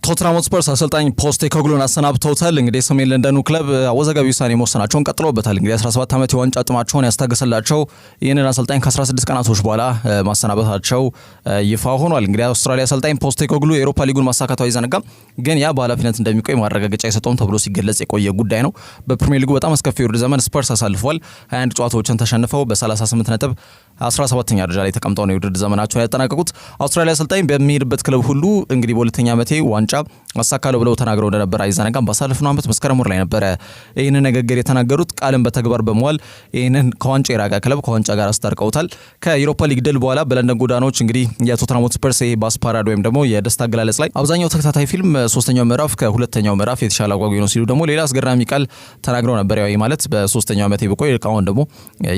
ቶተንሃም ሆትስፐርስ አሰልጣኝ ፖስቴኮግሉን አሰናብተውታል። እንግዲህ ሰሜን ለንደኑ ክለብ አወዛጋቢ ውሳኔ መወሰናቸውን ቀጥሎበታል። እንግዲህ 17 ዓመት የዋንጫ ጥማቸውን ያስታገሰላቸው ይህንን አሰልጣኝ ከ16 ቀናቶች በኋላ ማሰናበታቸው ይፋ ሆኗል። እንግዲህ አውስትራሊያ አሰልጣኝ ፖስቴኮግሉ የአውሮፓ ሊጉን ማሳካቱ አይዘነጋም፣ ግን ያ በኃላፊነት እንደሚቆይ ማረጋገጫ የሰጠውም ተብሎ ሲገለጽ የቆየ ጉዳይ ነው። በፕሪሚየር ሊጉ በጣም አስከፊ ውድድር ዘመን ስፐርስ አሳልፏል። 21 ጨዋታዎችን ተሸንፈው በ38 ነጥብ 17ኛ ደረጃ ላይ ተቀምጠው ነው የውድድር ዘመናቸውን ያጠናቀቁት። አውስትራሊያ አሰልጣኝ በሚሄድበት ክለብ ሁሉ እንግዲህ በሁለተኛ ዓመቴ ዋንጫ አሳካለው ብለው ተናግረው እንደነበር አይዘነጋም። ባሳለፍነው ዓመት መስከረም ወር ላይ ነበር ይህንን ንግግር የተናገሩት። ቃልን በተግባር በመዋል ይህንን ከዋንጫ የራቀ ክለብ ከዋንጫ ጋር አስታርቀውታል። ከዩሮፓ ሊግ ድል በኋላ በለንደን ጎዳናዎች እንግዲህ የቶተንሃም ሆትስፐርስ ባስ ፓራድ ወይም ደግሞ የደስታ አገላለጽ ላይ አብዛኛው ተከታታይ ፊልም ሶስተኛው ምዕራፍ ከሁለተኛው ምዕራፍ የተሻለ አጓጊ ነው ሲሉ ደግሞ ሌላ አስገራሚ ቃል ተናግረው ነበር። ያው ማለት በሶስተኛው ዓመቴ ብቆይ አሁን ደግሞ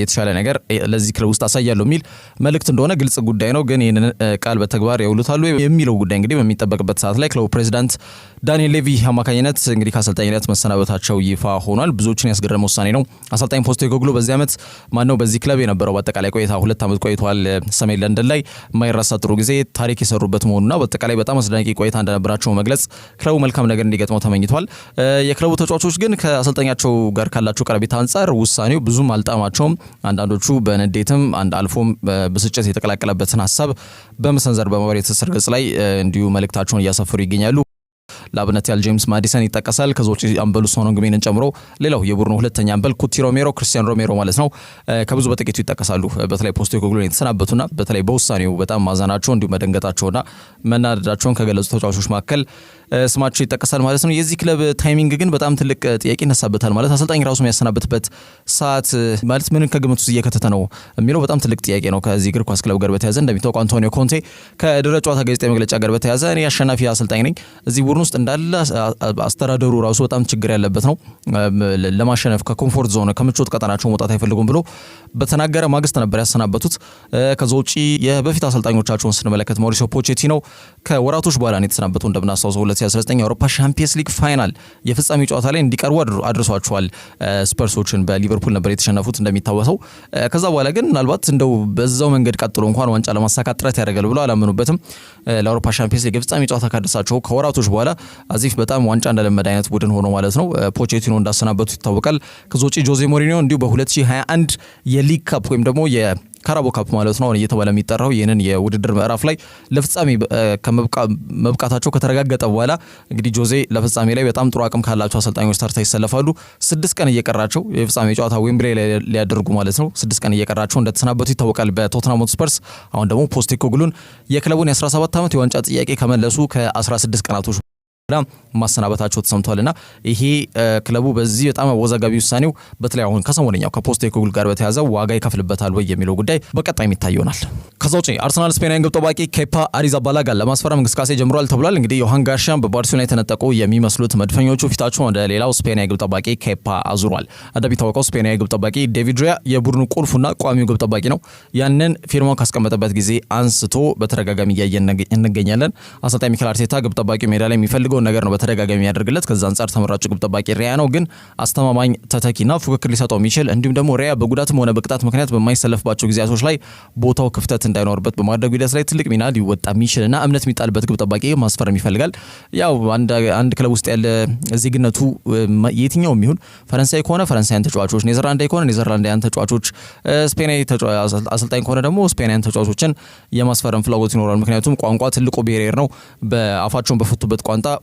የተሻለ ነገር ለዚህ ክለብ ውስጥ አሳያለሁ የሚል መልእክት እንደሆነ ግልጽ ጉዳይ ነው። ግን ይህንን ቃል በተግባር ያውሉታሉ የሚለው ጉዳይ እንግዲህ በሚጠበቅበት ሰዓት ላይ ክለቡ ፕሬዚዳንት ዳንኤል ሌቪ አማካኝነት እንግዲህ ከአሰልጣኝነት መሰናበታቸው ይፋ ሆኗል። ብዙዎችን ያስገረመ ውሳኔ ነው። አሰልጣኝ ፖስቴኮግሉ በዚህ ዓመት ማነው በዚህ ክለብ የነበረው በአጠቃላይ ቆይታ 2 ዓመት ቆይቷል። ሰሜን ለንደን ላይ የማይረሳ ጥሩ ጊዜ ታሪክ የሰሩበት መሆኑና በአጠቃላይ በጣም አስደናቂ ቆይታ እንደነበራቸው መግለጽ ክለቡ መልካም ነገር እንዲገጥመው ተመኝቷል። የክለቡ ተጫዋቾች ግን ከአሰልጣኛቸው ጋር ካላቸው ቀረቤታ አንጻር ውሳኔው ብዙም አልጣማቸውም። አንዳንዶቹ በንዴትም አልፎም ብስጭት የተቀላቀለበትን ሀሳብ በመሰንዘር በማህበራዊ ትስስር ገጽ ላይ እንዲሁ መልእክታቸውን እያሰፈሩ ይገኛሉ። ለአብነት ያህል ጄምስ ማዲሰን ይጠቀሳል። ከዛ ውጪ አምበሉ ሶን ግሜንን ጨምሮ ሌላው የቡድኑ ሁለተኛ አምበል ኩቲ ሮሜሮ፣ ክርስቲያን ሮሜሮ ማለት ነው ከብዙ በጥቂቱ ይጠቀሳሉ። በተለይ ፖስቴኮግሉን የተሰናበቱና በተለይ በውሳኔው በጣም ማዘናቸው እንዲሁ መደንገጣቸውና መናደዳቸውን ከገለጹ ተጫዋቾች መካከል ስማቸው ይጠቀሳል ማለት ነው። የዚህ ክለብ ታይሚንግ ግን በጣም ትልቅ ጥያቄ ይነሳበታል። ማለት አሰልጣኝ ራሱ የሚያሰናበትበት ሰዓት ማለት ምን ከግምት ውስጥ እየከተተ ነው የሚለው በጣም ትልቅ ጥያቄ ነው። ከዚህ እግር ኳስ ክለብ ጋር በተያያዘ እንደሚታወቀው አንቶኒዮ ኮንቴ ከድረ ጨዋታ ጋዜጣዊ መግለጫ ጋር በተያያዘ እኔ አሸናፊ አሰልጣኝ ነኝ፣ እዚህ ቡድን ውስጥ እንዳለ አስተዳደሩ ራሱ በጣም ችግር ያለበት ነው፣ ለማሸነፍ ከኮምፎርት ዞን ከምቾት ቀጠናቸው መውጣት አይፈልጉም ብሎ በተናገረ ማግስት ነበር ያሰናበቱት። ከዛ ውጪ የበፊት አሰልጣኞቻቸውን ስንመለከት ማውሪሲዮ ፖቼቲኖ ከወራቶች በኋላ ነው የተሰናበቱ። እንደምናስታውሰው 2019 የአውሮፓ ሻምፒየንስ ሊግ ፋይናል የፍጻሜ ጨዋታ ላይ እንዲቀርቡ አድርሷቸዋል። ስፐርሶችን በሊቨርፑል ነበር የተሸነፉት እንደሚታወሰው። ከዛ በኋላ ግን ምናልባት እንደው በዛው መንገድ ቀጥሎ እንኳን ዋንጫ ለማሳካት ጥረት ያደርጋል ብሎ አላመኑበትም። ለአውሮፓ ሻምፒየንስ ሊግ የፍጻሜ ጨዋታ ካደረሳቸው ከወራቶች በኋላ አዚፍ በጣም ዋንጫ እንደለመደ አይነት ቡድን ሆኖ ማለት ነው ፖቼቲኖ እንዳሰናበቱ ይታወቃል። ከዛ ውጪ ጆዜ ሞሪኒዮ እንዲሁ በ2021 የሊግ ካፕ ወይም ደግሞ ካራቦ ካፕ ማለት ነው እየተባለ የሚጠራው ይህንን የውድድር ምዕራፍ ላይ ለፍጻሜ መብቃታቸው ከተረጋገጠ በኋላ እንግዲህ ጆዜ ለፍጻሜ ላይ በጣም ጥሩ አቅም ካላቸው አሰልጣኞች ተርታ ይሰለፋሉ። 6 ቀን እየቀራቸው የፍጻሜ ጨዋታ ዌምብሌይ ላይ ሊያደርጉ ማለት ነው 6 ቀን እየቀራቸው እንደተሰናበቱ ይታወቃል በቶተንሃም ሆትስፐርስ። አሁን ደግሞ ፖስቴኮግሉን የክለቡን የ17 ዓመት የዋንጫ ጥያቄ ከመለሱ ከ16 ቀናቶች ማሰናበታቸው ተሰምቷልና ይሄ ክለቡ በዚህ በጣም አወዛጋቢ ውሳኔው በተለይ አሁን ከሰሞነኛው ከፖስቴኮግሉ ጋር በተያያዘ ዋጋ ይከፍልበታል ወይ የሚለው ጉዳይ በቀጣይ የሚታይ ይሆናል። ከዛ ውጪ አርሰናል ስፔናዊን ግብ ጠባቂ ኬፓ አሪዛባላጋን ለማስፈረም እንቅስቃሴ ጀምሯል ተብሏል። እንግዲህ ዮሃን ጋርሻም በባርሴሎና የተነጠቁ የሚመስሉት መድፈኞቹ ፊታቸው ወደ ሌላው ስፔናዊ ግብ ጠባቂ ኬፓ አዙሯል። እንደሚታወቀው ስፔናዊ ግብ ጠባቂ ዴቪድ ራያ የቡድኑ ቁልፉና ቋሚው ግብ ጠባቂ ነው። ያንን ፊርማውን ካስቀመጠበት ጊዜ አንስቶ በተደጋጋሚ እያየን እንገኛለን። አሰልጣኝ ሚኬል አርቴታ ግብ ጠባቂው ሜዳ ላይ የሚፈልገው ነገር ነው በተደጋጋሚ ያደርግለት። ከዛ አንፃር ተመራጭ ግብ ጠባቂ ሪያ ነው። ግን አስተማማኝ ተተኪና ፉክክር ሊሰጠው የሚችል እንዲሁም ደግሞ ሪያ በጉዳትም ሆነ በቅጣት ምክንያት በማይሰለፍባቸው ጊዜያቶች ላይ ቦታው ክፍተት እንዳይኖርበት በማድረግ ሂደት ላይ ትልቅ ሚና ሊወጣ የሚችልና እምነት የሚጣልበት ግብ ጠባቂ ማስፈረም ይፈልጋል። ያው አንድ ክለብ ውስጥ ያለ ዜግነቱ የትኛውም ይሁን ፈረንሳይ ከሆነ ፈረንሳይን ተጫዋቾች፣ ኔዘርላንዳዊ ከሆነ ኔዘርላንዳውያን ተጫዋቾች፣ ስፔናዊ አሰልጣኝ ከሆነ ደግሞ ስፔናውያን ተጫዋቾችን የማስፈረም ፍላጎት ይኖራል። ምክንያቱም ቋንቋ ትልቁ ቤሪየር ነው። በአፋቸውን በፈቱበት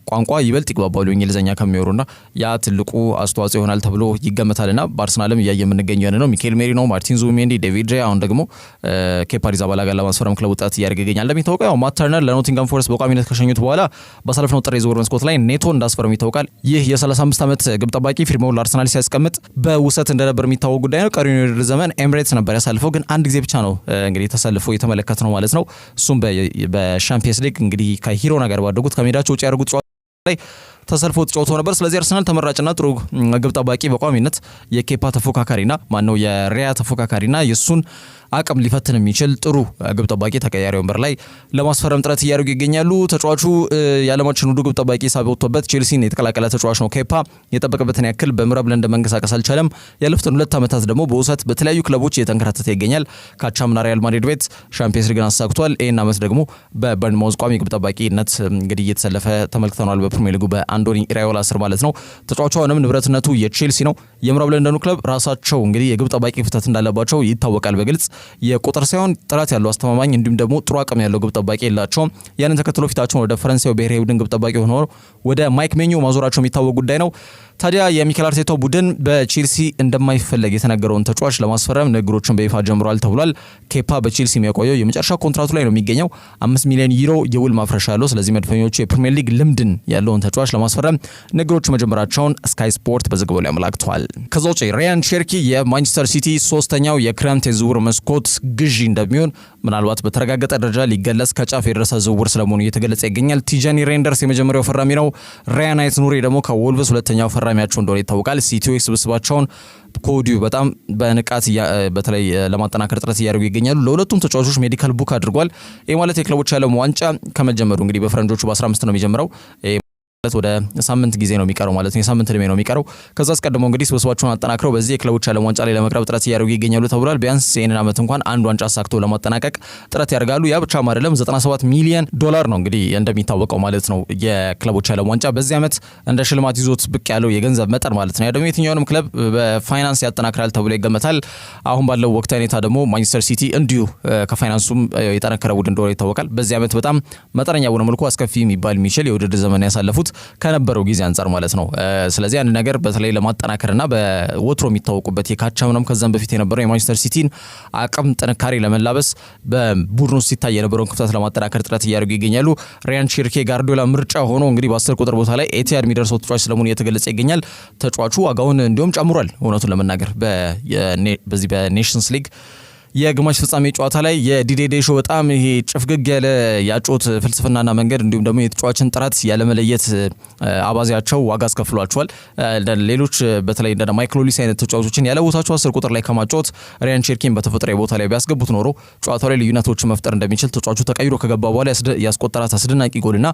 ቋንቋ ይበልጥ ይግባባሉ እንግሊዘኛ ከሚወሩና ያ ትልቁ አስተዋጽኦ ይሆናል ተብሎ ይገመታልና በአርሰናልም እያየ የምንገኘው ነው። ሚኬል ሜሪኖ፣ ማርቲን ዙቢሜንዲ፣ ዴቪድ ራያ አሁን ደግሞ ኬፓ አሪዛባላጋን ለማስፈረም ክለቡ ጥረት እያደረገ ይገኛል። እንደሚታወቀው ማት ተርነር ለኖቲንጋም ፎረስት በቋሚነት ከሸኙት በኋላ ባሳለፍነው ጥር የዝውውር መስኮት ላይ ኔቶ እንዳስፈረም ይታወቃል። ይህ የ35 ዓመት ግብ ጠባቂ ፊርማውን ለአርሰናል ሲያስቀምጥ በውሰት እንደነበር የሚታወቅ ጉዳይ ነው። ቀሪውን የውድድር ዘመን ኤምሬትስ ነበር ያሳልፈው፣ ግን አንድ ጊዜ ብቻ ነው እንግዲህ ተሰልፎ የተመለከት ነው ማለት ነው። እሱም በሻምፒየንስ ሊግ እንግዲህ ከሂሮና ጋር ባደረጉት ከሜዳቸው ውጭ ያደረጉት ላይ ተሰልፎ ተጫውቶ ነበር። ስለዚህ አርሰናል ተመራጭና ጥሩ ግብ ጠባቂ በቋሚነት የኬፓ ተፎካካሪና ማነው የሪያ ተፎካካሪና የሱን አቅም ሊፈትን የሚችል ጥሩ ግብ ጠባቂ ተቀያሪ ወንበር ላይ ለማስፈረም ጥረት እያደረጉ ይገኛሉ። ተጫዋቹ የዓለማችን ውዱ ግብ ጠባቂ ሳቢ ወጥቶበት ቼልሲን የተቀላቀለ ተጫዋች ነው። ኬፓ የጠበቀበትን ያክል በምዕራብ ለንደን መንቀሳቀስ አልቻለም። ያለፉትን 2 ዓመታት ደግሞ በውሰት በተለያዩ ክለቦች እየተንከራተተ ይገኛል። ካቻምና ሪያል ማድሪድ ቤት ሻምፒየንስ ሊግን አሳክቷል። ይህን ዓመት ደግሞ በበርንማውዝ ቋሚ ግብ ጠባቂነት እንግዲህ እየተሰለፈ ተመልክተናል። በፕሪሚየር ሊጉ በአንዶኒ ኢራዮላ ስር ማለት ነው። ተጫዋቹ አሁንም ንብረትነቱ የቼልሲ ነው። የምዕራብ ለንደኑ ክለብ ራሳቸው እንግዲህ የግብ ጠባቂ ፍተት እንዳለባቸው ይታወቃል። በግልጽ የቁጥር ሳይሆን ጥራት ያለው አስተማማኝ እንዲሁም ደግሞ ጥሩ አቅም ያለው ግብ ጠባቂ የላቸውም። ያንን ተከትሎ ፊታቸውን ወደ ፈረንሳዩ ብሔራዊ ቡድን ግብ ጠባቂ ሆኖ ወደ ማይክ ሜኒዮ ማዞራቸው የሚታወቅ ጉዳይ ነው። ታዲያ የሚኬል አርቴታው ቡድን በቼልሲ እንደማይፈለግ የተነገረውን ተጫዋች ለማስፈረም ንግግሮችን በይፋ ጀምሯል ተብሏል። ኬፓ በቼልሲ የሚያቆየው የመጨረሻ ኮንትራቱ ላይ ነው የሚገኘው። 5 ሚሊዮን ዩሮ የውል ማፍረሻ ያለው። ስለዚህ መድፈኞቹ የፕሪሚየር ሊግ ልምድን ያለውን ተጫዋች ለማስፈረም ንግግሮች መጀመራቸውን ስካይ ስፖርት በዘገባው ላይ አመላክቷል። ከዛ ውጪ ራያን ቼርኪ የማንቸስተር ሲቲ ሶስተኛው የክረምት የዝውውር መስኮት ግዢ እንደሚሆን ምናልባት በተረጋገጠ ደረጃ ሊገለጽ ከጫፍ የደረሰ ዝውውር ስለመሆኑ እየተገለጸ ይገኛል። ቲጃኒ ሬንደርስ የመጀመሪያው ፈራሚ ነው። ራያን አይት ኑሪ ደግሞ ከወልቭስ ሁለተኛው ፈራሚያቸው እንደሆነ ይታወቃል። ሲቲዎች ስብስባቸውን ከወዲሁ በጣም በንቃት በተለይ ለማጠናከር ጥረት እያደረጉ ይገኛሉ። ለሁለቱም ተጫዋቾች ሜዲካል ቡክ አድርጓል። ይህ ማለት የክለቦች ዓለም ዋንጫ ከመጀመሩ እንግዲህ በፈረንጆቹ በ15 ነው የሚጀምረው ወደ ሳምንት ጊዜ ነው የሚቀረው ማለት ነው። የሳምንት እድሜ ነው የሚቀረው። ከዛ አስቀድሞ እንግዲህ ስብስባቸውን አጠናክረው በዚህ የክለቦች ዓለም ዋንጫ ላይ ለመቅረብ ጥረት እያደረጉ ይገኛሉ ተብሏል። ቢያንስ ይህንን ዓመት እንኳን አንድ ዋንጫ አሳክቶ ለማጠናቀቅ ጥረት ያደርጋሉ። ያ ብቻም አይደለም፣ $97 ሚሊዮን ነው እንግዲህ እንደሚታወቀው ማለት ነው የክለቦች ዓለም ዋንጫ በዚህ ዓመት እንደ ሽልማት ይዞት ብቅ ያለው የገንዘብ መጠን ማለት ነው። ያ ደግሞ የትኛውንም ክለብ በፋይናንስ ያጠናክራል ተብሎ ይገመታል። አሁን ባለው ወቅታዊ ሁኔታ ደግሞ ማንቸስተር ሲቲ እንዲሁ ከፋይናንሱም የጠነከረ ቡድን እንደሆነ ይታወቃል። በዚህ ዓመት በጣም መጠነኛ በሆነ መልኩ አስከፊ የሚባል የሚችል የውድድር ዘመን ያሳለፉት ከነበረው ጊዜ አንጻር ማለት ነው። ስለዚህ አንድ ነገር በተለይ ለማጠናከርና በወትሮ የሚታወቁበት የካቻምናም ከዛም በፊት የነበረው የማንቸስተር ሲቲን አቅም ጥንካሬ ለመላበስ በቡድኑ ውስጥ ሲታይ የነበረውን ክፍተት ለማጠናከር ጥረት እያደረጉ ይገኛሉ። ራያን ቼርኪ ጋርዲዮላ ምርጫ ሆኖ እንግዲህ በ10 ቁጥር ቦታ ላይ ኤቲያድ የሚደርሰው ተጫዋች ስለመሆኑ እየተገለጸ ይገኛል። ተጫዋቹ ዋጋውን እንዲሁም ጨምሯል። እውነቱን ለመናገር በዚህ በኔሽንስ ሊግ የግማሽ ፍጻሜ ጨዋታ ላይ የዲዴ ዴሾ በጣም ይሄ ጭፍግግ ያለ ያጮት ፍልስፍናና መንገድ እንዲሁም ደግሞ የተጫዋችን ጥራት ያለመለየት አባዚያቸው ዋጋ አስከፍሏቸዋል። ሌሎች በተለይ እንደ ማይክል ኦሊሴ አይነት ተጫዋቾችን ያለ ቦታቸው 10 ቁጥር ላይ ከማጫወት ራያን ቼርኪን በተፈጥሮ ቦታ ላይ ቢያስገቡት ኖሮ ጨዋታው ላይ ልዩነቶችን መፍጠር እንደሚችል ተጫዋቹ ተቀይሮ ከገባ በኋላ ያስቆጠራት አስደናቂ ጎልና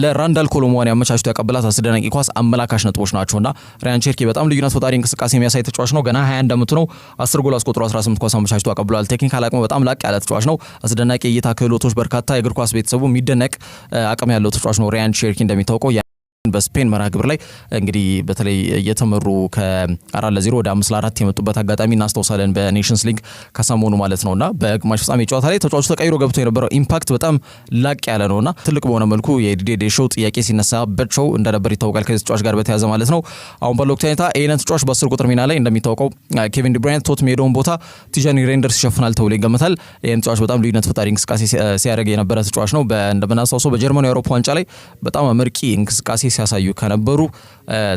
ለራንዳል ኮሎሙዋኒ አመቻችቶ ያቀበላት አስደናቂ ኳስ አመላካሽ ነጥቦች ናቸውና ራያን ቼርኪ በጣም ልዩነት ፈጣሪ እንቅስቃሴ የሚያሳይ ተጫዋች ነው። ገና 21 ዓመቱ ነው። 10 ጎል አስቆጥሮ 18 ኳስ አመቻችቶ አቀብሏል። ቴክኒካል አቅሙ በጣም ላቅ ያለ ተጫዋች ነው። አስደናቂ የእይታ ክህሎቶች፣ በርካታ የእግር ኳስ ቤተሰቡ የሚደነቅ አቅም ያለው ተጫዋች ነው ራያን ቼርኪ እንደሚታወቀው በስፔን መርሃ ግብር ላይ እንግዲህ በተለይ እየተመሩ ከ4-0 ወደ 5-4 የመጡበት አጋጣሚ እናስታውሳለን በኔሽንስ ሊግ ከሰሞኑ ማለት ነውና በግማሽ ፍጻሜ ጨዋታ ላይ ተጫዋቹ ተቀይሮ ገብቶ የነበረው ኢምፓክት በጣም ላቅ ያለ ነውና ትልቅ በሆነ መልኩ የዲዴ ዴሾ ጥያቄ ሲነሳበት ሾው እንደነበር ይታወቃል ከዚህ ተጫዋች ጋር በተያያዘ ማለት ነው። አሁን ባለው ወቅት ሁኔታ ይህንን ተጫዋች በ10 ቁጥር ሚና ላይ እንደሚታወቀው ኬቪን ዲ ብራይን ቶት ሜዶን ቦታ ቲጃኒ ሬንደርስ ይሸፍናል ተብሎ ይገመታል። ይህን ተጫዋች በጣም ልዩነት ፈጣሪ እንቅስቃሴ ሲያደርግ የነበረ ተጫዋች ነው። እንደምናስታውሰው በጀርመኑ የአውሮፓ ዋንጫ ላይ በጣም አመርቂ እንቅስቃሴ ሲያሳዩ ከነበሩ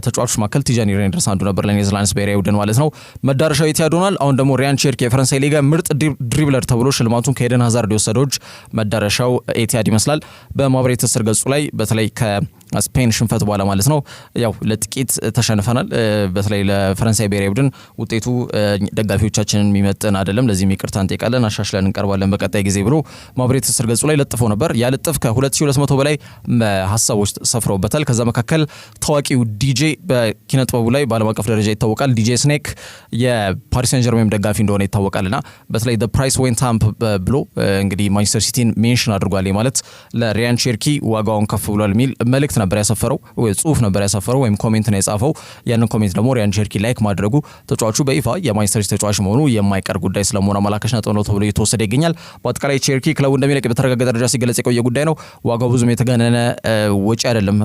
ተጫዋቾች መካከል ቲጃኒ ሬንደርስ አንዱ ነበር ለኔዘርላንድስ ብሔራዊ ቡድን ማለት ነው። መዳረሻው ኤቲያድ ሆኗል። አሁን ደግሞ ራያን ቼርኪ የፈረንሳይ ሊጋ ምርጥ ድሪብለር ተብሎ ሽልማቱን ከኤደን ሃዛርድ የወሰደው መዳረሻው ኤቲያድ ይመስላል። በማህበራዊ ትስስር ገጹ ላይ በተለይ ከስፔን ሽንፈት በኋላ ማለት ነው ያው ለጥቂት ተሸንፈናል፣ በተለይ ለፈረንሳይ ብሔራዊ ቡድን ውጤቱ ደጋፊዎቻችንን የሚመጥን አይደለም፣ ለዚህ ይቅርታ እንጠይቃለን፣ አሻሽለን እንቀርባለን በቀጣይ ጊዜ ብሎ ማህበራዊ ትስስር ገጹ ላይ ለጥፎ ነበር። ያ ልጥፍ ከ2200 በላይ ሀሳቦች ሰፍረውበታል። ከዛ መካከል ታዋቂው ዲጄ በኪነ ጥበቡ ላይ በዓለም አቀፍ ደረጃ ይታወቃል ዲጄ ስኔክ የፓሪስ ሰን ጀርሜን ደጋፊ እንደሆነ ይታወቃልና በተለይ ዘ ፕራይስ ዌንት አፕ ብሎ እንግዲህ ማንቸስተር ሲቲን ሜንሽን አድርጓል። ማለት ለራያን ቼርኪ ዋጋውን ከፍ ብሏል የሚል መልእክት ነበር ያሰፈረው ወይ ጽሁፍ ነበር ያሰፈረው ወይም ኮሜንት ነው የጻፈው። ያንን ኮሜንት ደግሞ ራያን ቼርኪ ላይክ ማድረጉ ተጫዋቹ በይፋ የማንቸስተር ሲቲ ተጫዋች መሆኑ የማይቀር ጉዳይ ስለመሆኑ አመላካሽ ነጥብ ነው ተብሎ እየተወሰደ ይገኛል። በአጠቃላይ ቼርኪ ክለቡ እንደሚለቅ በተረጋገጠ ደረጃ ሲገለጽ የቆየ ጉዳይ ነው። ዋጋው ብዙም የተገነነ ወጪ አይደለም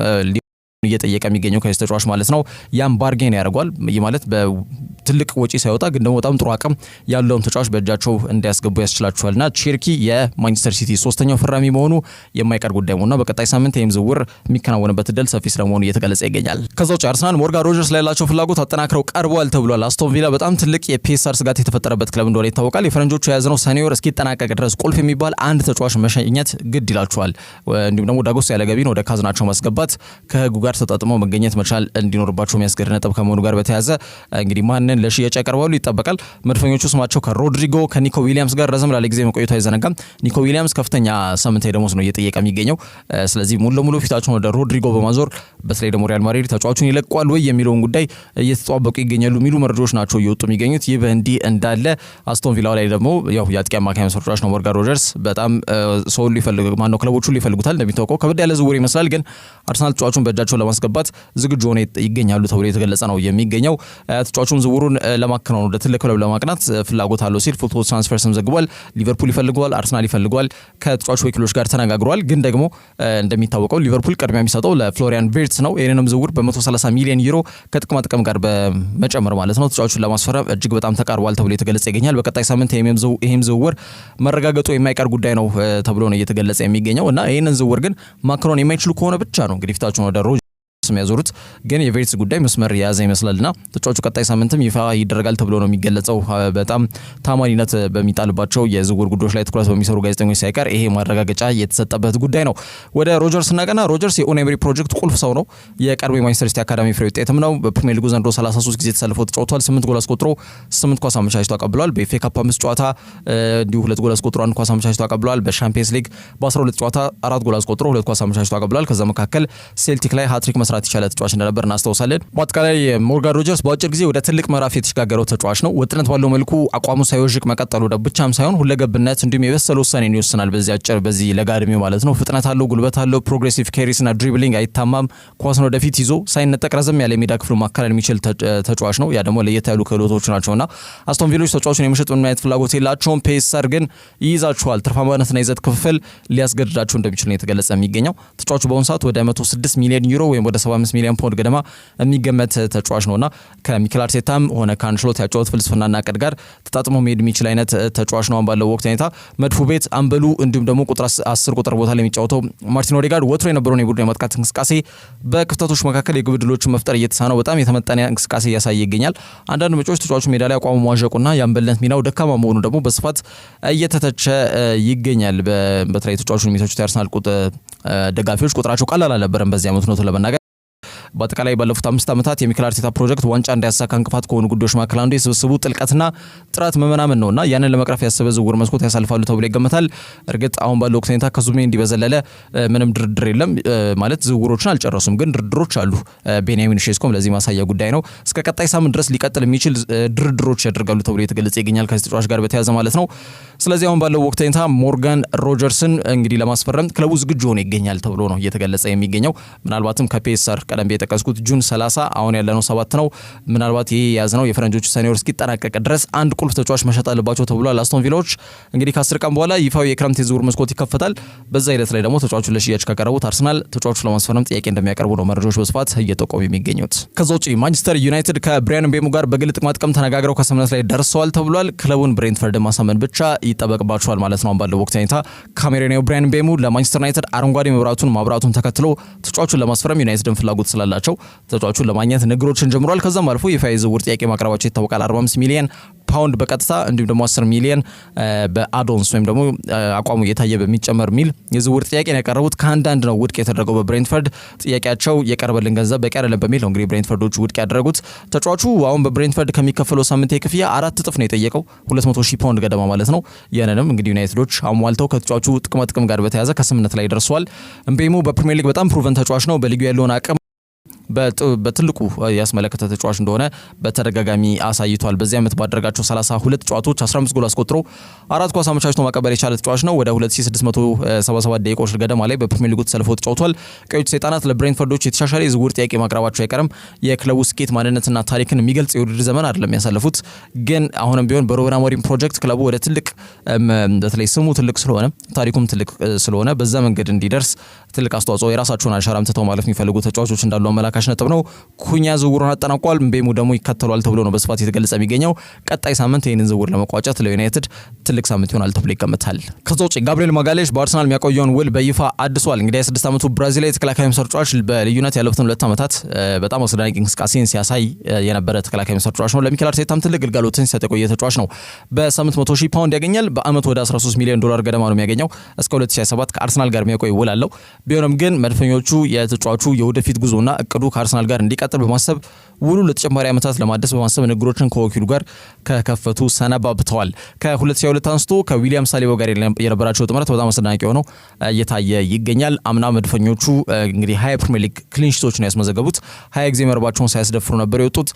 እየጠየቀ የሚገኘው ከዚህ ተጫዋች ማለት ነው። ያም ባርጌን ያደርጓል። ይህ ማለት በትልቅ ወጪ ሳይወጣ ግን ደግሞ በጣም ጥሩ አቅም ያለውን ተጫዋች በእጃቸው እንዲያስገቡ ያስችላቸዋልና ቼርኪ የማንቸስተር ሲቲ ሶስተኛው ፈራሚ መሆኑ የማይቀር ጉዳይ ነውና በቀጣይ ሳምንት ይህም ዝውውር የሚከናወንበት እድል ሰፊ ስለመሆኑ እየተገለጸ ይገኛል። ከዛ ውጭ አርሰናል ሞርጋን ሮጀርስ ላይ ያላቸው ፍላጎት አጠናክረው ቀርበዋል ተብሏል። አስቶን ቪላ በጣም ትልቅ የፒኤስአር ስጋት የተፈጠረበት ክለብ እንደሆነ ይታወቃል። የፈረንጆቹ የያዝነው ሰኔ ወር እስኪጠናቀቅ ድረስ ቁልፍ የሚባል አንድ ተጫዋች መሸኘት ግድ ይላቸዋል። እንዲሁም ደግሞ ዳጎስ ያለ ገቢን ወደ ካዝናቸው ማስገባት ከህጉ ጋር ተጣጥመው መገኘት መቻል እንዲኖርባቸው የሚያስገድድ ነጥብ ከመሆኑ ጋር በተያያዘ እንግዲህ ማንን ተጫዋቹን ለሽያጭ ያቀርባሉ ይጠበቃል። መድፈኞቹ ስማቸው ከሮድሪጎ ከኒኮ ዊሊያምስ ጋር ረዘም ላለ ጊዜ መቆየቱ አይዘነጋም። ኒኮ ዊሊያምስ ከፍተኛ ሳምንታዊ ደሞዝ ነው እየጠየቀ የሚገኘው። ስለዚህ ሙሉ ለሙሉ ፊታቸውን ወደ ሮድሪጎ በማዞር በተለይ ደግሞ ሪያል ማድሪድ ተጫዋቹን ይለቀዋል ወይ የሚለውን ጉዳይ እየተጠባበቁ ይገኛሉ የሚሉ መረጃዎች ናቸው እየወጡ የሚገኙት። ይህ በእንዲህ እንዳለ አስቶን ቪላ ላይ ደግሞ ያው የአጥቂ አማካይ መስመር ተጫዋች ነው ሞርጋን ሮጀርስ በጣም ሰው ክለቦቹ ሊፈልጉታል። እንደሚታወቀው ከበድ ያለ ዝውውር ይመስላል፣ ግን አርሰናል ተጫዋቹን በእጃቸው ለማስገባት ዝግጁ ሆነው ይገኛሉ ተብሎ የተገለጸ ነው የሚገኘው። ተጫዋቹን ዝውውሩን ለማከናወን ወደ ትልቅ ክለብ ለማቅናት ፍላጎት አለው ሲል ፉትቦል ትራንስፈርስም ዘግቧል። ሊቨርፑል ይፈልገዋል፣ አርሰናል ይፈልገዋል፣ ከተጫዋቹ ወኪሎች ጋር ተነጋግረዋል። ግን ደግሞ እንደሚታወቀው ሊቨርፑል ቅድሚያ የሚሰጠው ለፍሎሪያን ቪርትስ ነው። ይህንንም ዝውውር በ130 ሚሊዮን ዩሮ ከጥቅማ ጥቅም ጋር በመጨመር ማለት ነው ተጫዋቹን ለማስፈረም እጅግ በጣም ተቃርቧል ተብሎ የተገለጸ ይገኛል። በቀጣይ ሳምንት ይህም ዝውውር መረጋገጡ የማይቀር ጉዳይ ነው ተብሎ ነው እየተገለጸ የሚገኘው እና ይህንን ዝውውር ግን ማክሮን የማይችሉ ከሆነ ብቻ ነው እንግዲህ ፊታቸውን ወደ ሮጀርስ የሚያዞሩት። ግን የቬርትስ ጉዳይ መስመር የያዘ ይመስላልና ተጫዋቹ ቀጣይ ሳምንትም ይፋ ይደረጋል ተብሎ ነው የሚገለጸው። በጣም ታማኒነት በሚጣልባቸው የዝውውር ጉዳዮች ላይ ትኩረት በሚሰሩ ጋዜጠኞች ሳይቀር ይሄ ማረጋገጫ የተሰጠበት ጉዳይ ነው። ወደ ሮጀርስ እናቀና። ሮጀርስ የኡናይ ኤመሪ ፕሮጀክት ቁልፍ ሰው ነው። የቀድሞ የማንቸስተር ሲቲ አካዳሚ ፍሬ ውጤትም ነው። በፕሪሚየር ሊጉ ዘንድሮ 33 ጊዜ ተሰልፎ ተጫውቷል። 8 ጎል አስቆጥሮ 8 ኳስ አመቻችቶ አቀብሏል። በኤፍኤ ካፕ 5 ጨዋታ እንዲሁ 2 ጎል አስቆጥሮ 1 ኳስ አመቻችቶ አቀብሏል። በሻምፒየንስ ሊግ በ12 ጨዋታ 4 ጎል አስቆጥሮ 2 ኳስ አመቻችቶ አቀብሏል። ከዛ መካከል ሴልቲክ ላይ ሃትሪክ መስራት የቻለ ተጫዋች እንደነበር እናስታውሳለን። በአጠቃላይ ሞርጋን ሮጀርስ በአጭር ጊዜ ወደ ትልቅ ምዕራፍ የተሸጋገረው ተጫዋች ነው። ወጥነት ባለው መልኩ አቋሙ ሳይወዥቅ መቀጠሉ ብቻም ሳይሆን ሁለገብነት እንዲሁም የበሰለ ውሳኔን ይወስናል። በዚህ ለጋ ዕድሜው ማለት ነው። ፍጥነት አለው፣ ጉልበት አለው፣ ፕሮግሬሲቭ ኬሪስና ድሪብሊንግ አይታማም። ኳስን ወደፊት ይዞ ሳይነጠቅ ረዘም ያለ የሜዳ ክፍሉ ማካለል የሚችል ተጫዋች ነው። ያ ደግሞ ለየት ያሉ ክህሎቶች ናቸውና አስቶን ቪሎች ተጫዋቹን የመሸጥ ምንም አይነት ፍላጎት የላቸውም። ፔሰር ግን ይይዛቸዋል። ትርፋማነትና ይዘት ክፍል ሊያስገድዳቸው እንደሚችል ነው የተገለጸ የሚገኘው። ተጫዋቹ በአሁኑ ሰዓት ወደ 106 ሚሊዮን ዩሮ ወይም ወደ 75 ሚሊዮን ፓውንድ ገደማ የሚገመት ተጫዋች ነውና ከሚኬል አርቴታም ሆነ ከአንቸሎቲ ያጫወት ፍልስፍናና ዕቅድ ጋር ተጣጥሞ መሄድ የሚችል አይነት ተጫዋች ነው። ባለው ወቅት ሁኔታ መድፉ ቤት አምበሉ እንዲሁም ደግሞ ቁጥር 10 ቁጥር ቦታ ላይ የሚጫወተው ማርቲን ኦዴጋርድ ወትሮ የነበረውን የቡድን የማጥቃት እንቅስቃሴ በክፍተቶች መካከል የግብ ዕድሎችን መፍጠር እየተሳነው በጣም የተመጠነ እንቅስቃሴ እያሳየ ይገኛል። አንዳንድ ምንጮች ተጫዋቹ ሜዳ ላይ አቋሙ መዋዠቁና የአምበልነት ሚናው ደካማ መሆኑ ደግሞ በስፋት እየተተቸ ይገኛል። በተለይ ተጫዋቹን የሚተቹት የአርሰናል ደጋፊዎች ቁጥራቸው ቀላል አልነበረም በዚህ ዓመት ነው ለመናገር። በአጠቃላይ ባለፉት 5 ዓመታት የሚኬል አርቴታ ፕሮጀክት ዋንጫ እንዳያሳካ እንቅፋት ከሆኑ ጉዳዮች መካከል አንዱ የስብስቡ ጥልቀትና ጥራት መመናመን ነውና ያንን ለመቅረፍ ያሰበ ዝውውር መስኮት ያሳልፋሉ ተብሎ ይገመታል። እርግጥ አሁን ባለው ወቅት ሁኔታ ከዙቢሜንዲ በዘለለ ምንም ድርድር የለም ማለት ዝውውሮችን አልጨረሱም፣ ግን ድርድሮች አሉ። ቤንያሚን ሼስኮም ለዚህ ማሳያ ጉዳይ ነው። እስከ ቀጣይ ሳምንት ድረስ ሊቀጥል የሚችል ድርድሮች ያደርጋሉ ተብሎ የተገለጸ ይገኛል ከዚህ ተጫዋች ጋር በተያያዘ ማለት ነው። ስለዚህ አሁን ባለው ወቅት ሁኔታ ሞርጋን ሮጀርስን እንግዲህ ለማስፈረም ክለቡ ዝግጁ ሆኖ ይገኛል ተብሎ ነው እየተገለጸ የሚገኘው። ምናልባትም ከፔሰር ቀደም የጠቀስኩት ጁን 30 አሁን ያለነው 7 ነው። ምናልባት ይሄ የያዝነው የፈረንጆቹ ሰኔ ወር እስኪጠናቀቅ ድረስ አንድ ቁልፍ ተጫዋች መሸጥ አለባቸው ተብሏል። አስቶን ቪላዎች እንግዲህ ከ10 ቀን በኋላ ይፋዊ የክረምት የዝውውር መስኮት ይከፈታል። በዛ ሂደት ላይ ደግሞ ተጫዋቹን ለሽያጭ ካቀረቡት አርሰናል ተጫዋቹን ለማስፈረም ጥያቄ እንደሚያቀርቡ ነው መረጃዎች በስፋት እየጠቆሙ የሚገኙት። ከዛ ውጪ ማንቸስተር ዩናይትድ ከብራያን ምቤሞ ጋር በግል ጥቅማ ጥቅም ተነጋግረው ከስምምነት ላይ ደርሰዋል ተብሏል። ክለቡን ብሬንትፈርድ ማሳመን ብቻ ይጠበቅባቸዋል ማለት ነው። ባለው ወቅት ሁኔታ ካሜሩናዊው ብራያን ምቤሞ ለማንቸስተር ዩናይትድ አረንጓዴ ማብራቱን ተከትሎ ተጫዋቹን ለማስፈረም ዩናይትድን ፍላጎት ስላላቸው ተጫዋቹን ለማግኘት ንግግሮችን ጀምሯል። ከዛም አልፎ ይፋ የዝውውር ጥያቄ ማቅረባቸው ይታወቃል። 45 ሚሊዮን ፓውንድ በቀጥታ እንዲሁም ደግሞ 10 ሚሊዮን በአዶንስ ወይም ደግሞ አቋሙ እየታየ በሚጨመር ሚል የዝውውር ጥያቄ ያቀረቡት ከአንዳንድ ነው ውድቅ የተደረገው በብሬንትፈርድ። ጥያቄያቸው የቀረበልን ገንዘብ በቂ አይደለም በሚል ነው እንግዲህ ብሬንትፈርዶቹ ውድቅ ያደረጉት። ተጫዋቹ አሁን በብሬንትፈርድ ከሚከፈለው ሳምንታዊ ክፍያ 4 እጥፍ ነው የጠየቀው 200,000 ፓውንድ ገደማ ማለት ነው። ያንንም እንግዲህ ዩናይትዶች አሟልተው ከተጫዋቹ ጥቅም ጋር በተያያዘ ከስምምነት ላይ ደርሰዋል። ምቤሞ በፕሪሚየር ሊግ በጣም ፕሩቨን ተጫዋች ነው። በሊጉ ያለውን አቅም በትልቁ ያስመለከተ ተጫዋች እንደሆነ በተደጋጋሚ አሳይቷል። በዚህ ዓመት ባደረጋቸው 32 ጨዋታዎች 15 ጎል አስቆጥሮ 4 ኳስ አመቻችቶ ማቀበል የቻለ ተጫዋች ነው። ወደ 2677 ደቂቃዎች ገደማ ላይ በፕሪሚየር ሊጉ ተሰልፎ ተጫውቷል። ቀዮች ሰይጣናት ለብሬንትፈርዶች የተሻሻለ የዝውውር ጥያቄ ማቅረባቸው አይቀርም። የክለቡ ስኬት ማንነትና ታሪክን የሚገልጽ የውድድር ዘመን አይደለም ያሳለፉት፣ ግን አሁንም ቢሆን በሩበን አሞሪም ፕሮጀክት ክለቡ ወደ ትልቅ በተለይ ስሙ ትልቅ ስለሆነ ታሪኩም ትልቅ ስለሆነ በዛ መንገድ እንዲደርስ ትልቅ አስተዋጽኦ የራሳቸውን አሻራ አምጥተው ማለፍ የሚፈልጉ ተጫዋቾች እንዳሉ አመላካች ነጥብ ነው። ኩኛ ዝውውሩን አጠናቋል። ምቤሞ ደግሞ ይከተሏል ተብሎ ነው በስፋት የተገለጸ የሚገኘው። ቀጣይ ሳምንት ይህንን ዝውውር ለመቋጨት ለዩናይትድ ትልቅ ሳምንት ይሆናል ተብሎ ይገመታል። ከዛ ውጪ ጋብሪኤል ማጋሌሽ በአርሰናል የሚያቆየውን ውል በይፋ አድሷል። እንግዲህ 26 ዓመቱ ብራዚላዊ ተከላካይ መስመር ተጫዋች በልዩነት ያለፉትን 2 ዓመታት በጣም አስደናቂ እንቅስቃሴን ሲያሳይ የነበረ ተከላካይ መስመር ተጫዋች ነው። ለሚኬል አርቴታም ትልቅ ግልጋሎትን ሲሰጥ የቆየ ተጫዋች ነው። በሳምንት 100,000 ፓውንድ ያገኛል። በአመት ወደ 13 ሚሊዮን ዶላር ገደማ ነው የሚያገኘው። እስከ 2027 ከአርሰናል ጋር የሚያቆይ ውል አለው። ቢሆንም ግን መድፈኞቹ የተጫዋቹ የወደፊት ጉዞና እቅዱ ከአርሰናል ጋር እንዲቀጥል በማሰብ ውሉ ለተጨማሪ ዓመታት ለማደስ በማሰብ ንግግሮችን ከወኪሉ ጋር ከከፈቱ ሰነባብተዋል። ከ2022 አንስቶ ከዊሊያም ሳሊባ ጋር የነበራቸው ጥምረት በጣም አስደናቂ ሆኖ እየታየ ይገኛል። አምና መድፈኞቹ እንግዲህ 20 ፕሪሚየር ሊግ ክሊንሺቶችን ያስመዘገቡት 20 ጊዜ መረባቸውን ሳያስደፍሩ ነበር የወጡት።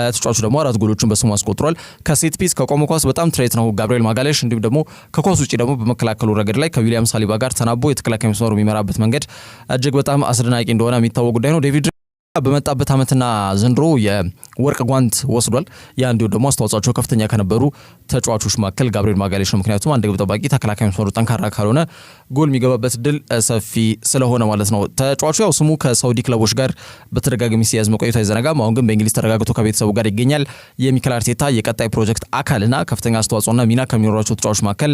ተጫዋቹ ደግሞ 4 ጎሎችን በስሙ አስቆጥሯል። ከሴት ፒስ ከቆመ ኳስ በጣም ትሬት ነው ጋብሪኤል ማጋሌሽ። እንዲሁም ደግሞ ከኳስ ውጪ ደግሞ በመከላከሉ ረገድ ላይ ከዊሊያም ሳሊባ ጋር ተናቦ የተከላካይ መስመሩ የሚመራበት መንገድ እጅግ በጣም አስደናቂ እንደሆነ የሚታወቅ ጉዳይ ነው። ዴቪድ በመጣበት ዓመትና ዘንድሮ የወርቅ ጓንት ወስዷል። ያ እንዲሁ ደግሞ አስተዋጽኦቸው ከፍተኛ ከነበሩ ተጫዋቾች መካከል ጋብሪኤል ማጋሌሽ ነው። ምክንያቱም አንድ ግብ ጠባቂ ተከላካይ መስመሩ ጠንካራ ካልሆነ ጎል የሚገባበት እድል ሰፊ ስለሆነ ማለት ነው። ተጫዋቹ ያው ስሙ ከሳውዲ ክለቦች ጋር በተደጋጋሚ ሲያዝ መቆየቱ አይዘነጋም። አሁን ግን በእንግሊዝ ተረጋግቶ ከቤተሰቡ ጋር ይገኛል። የሚኬል አርቴታ የቀጣይ ፕሮጀክት አካልና ከፍተኛ አስተዋጽኦና ሚና ከሚኖራቸው ተጫዋቾች መካከል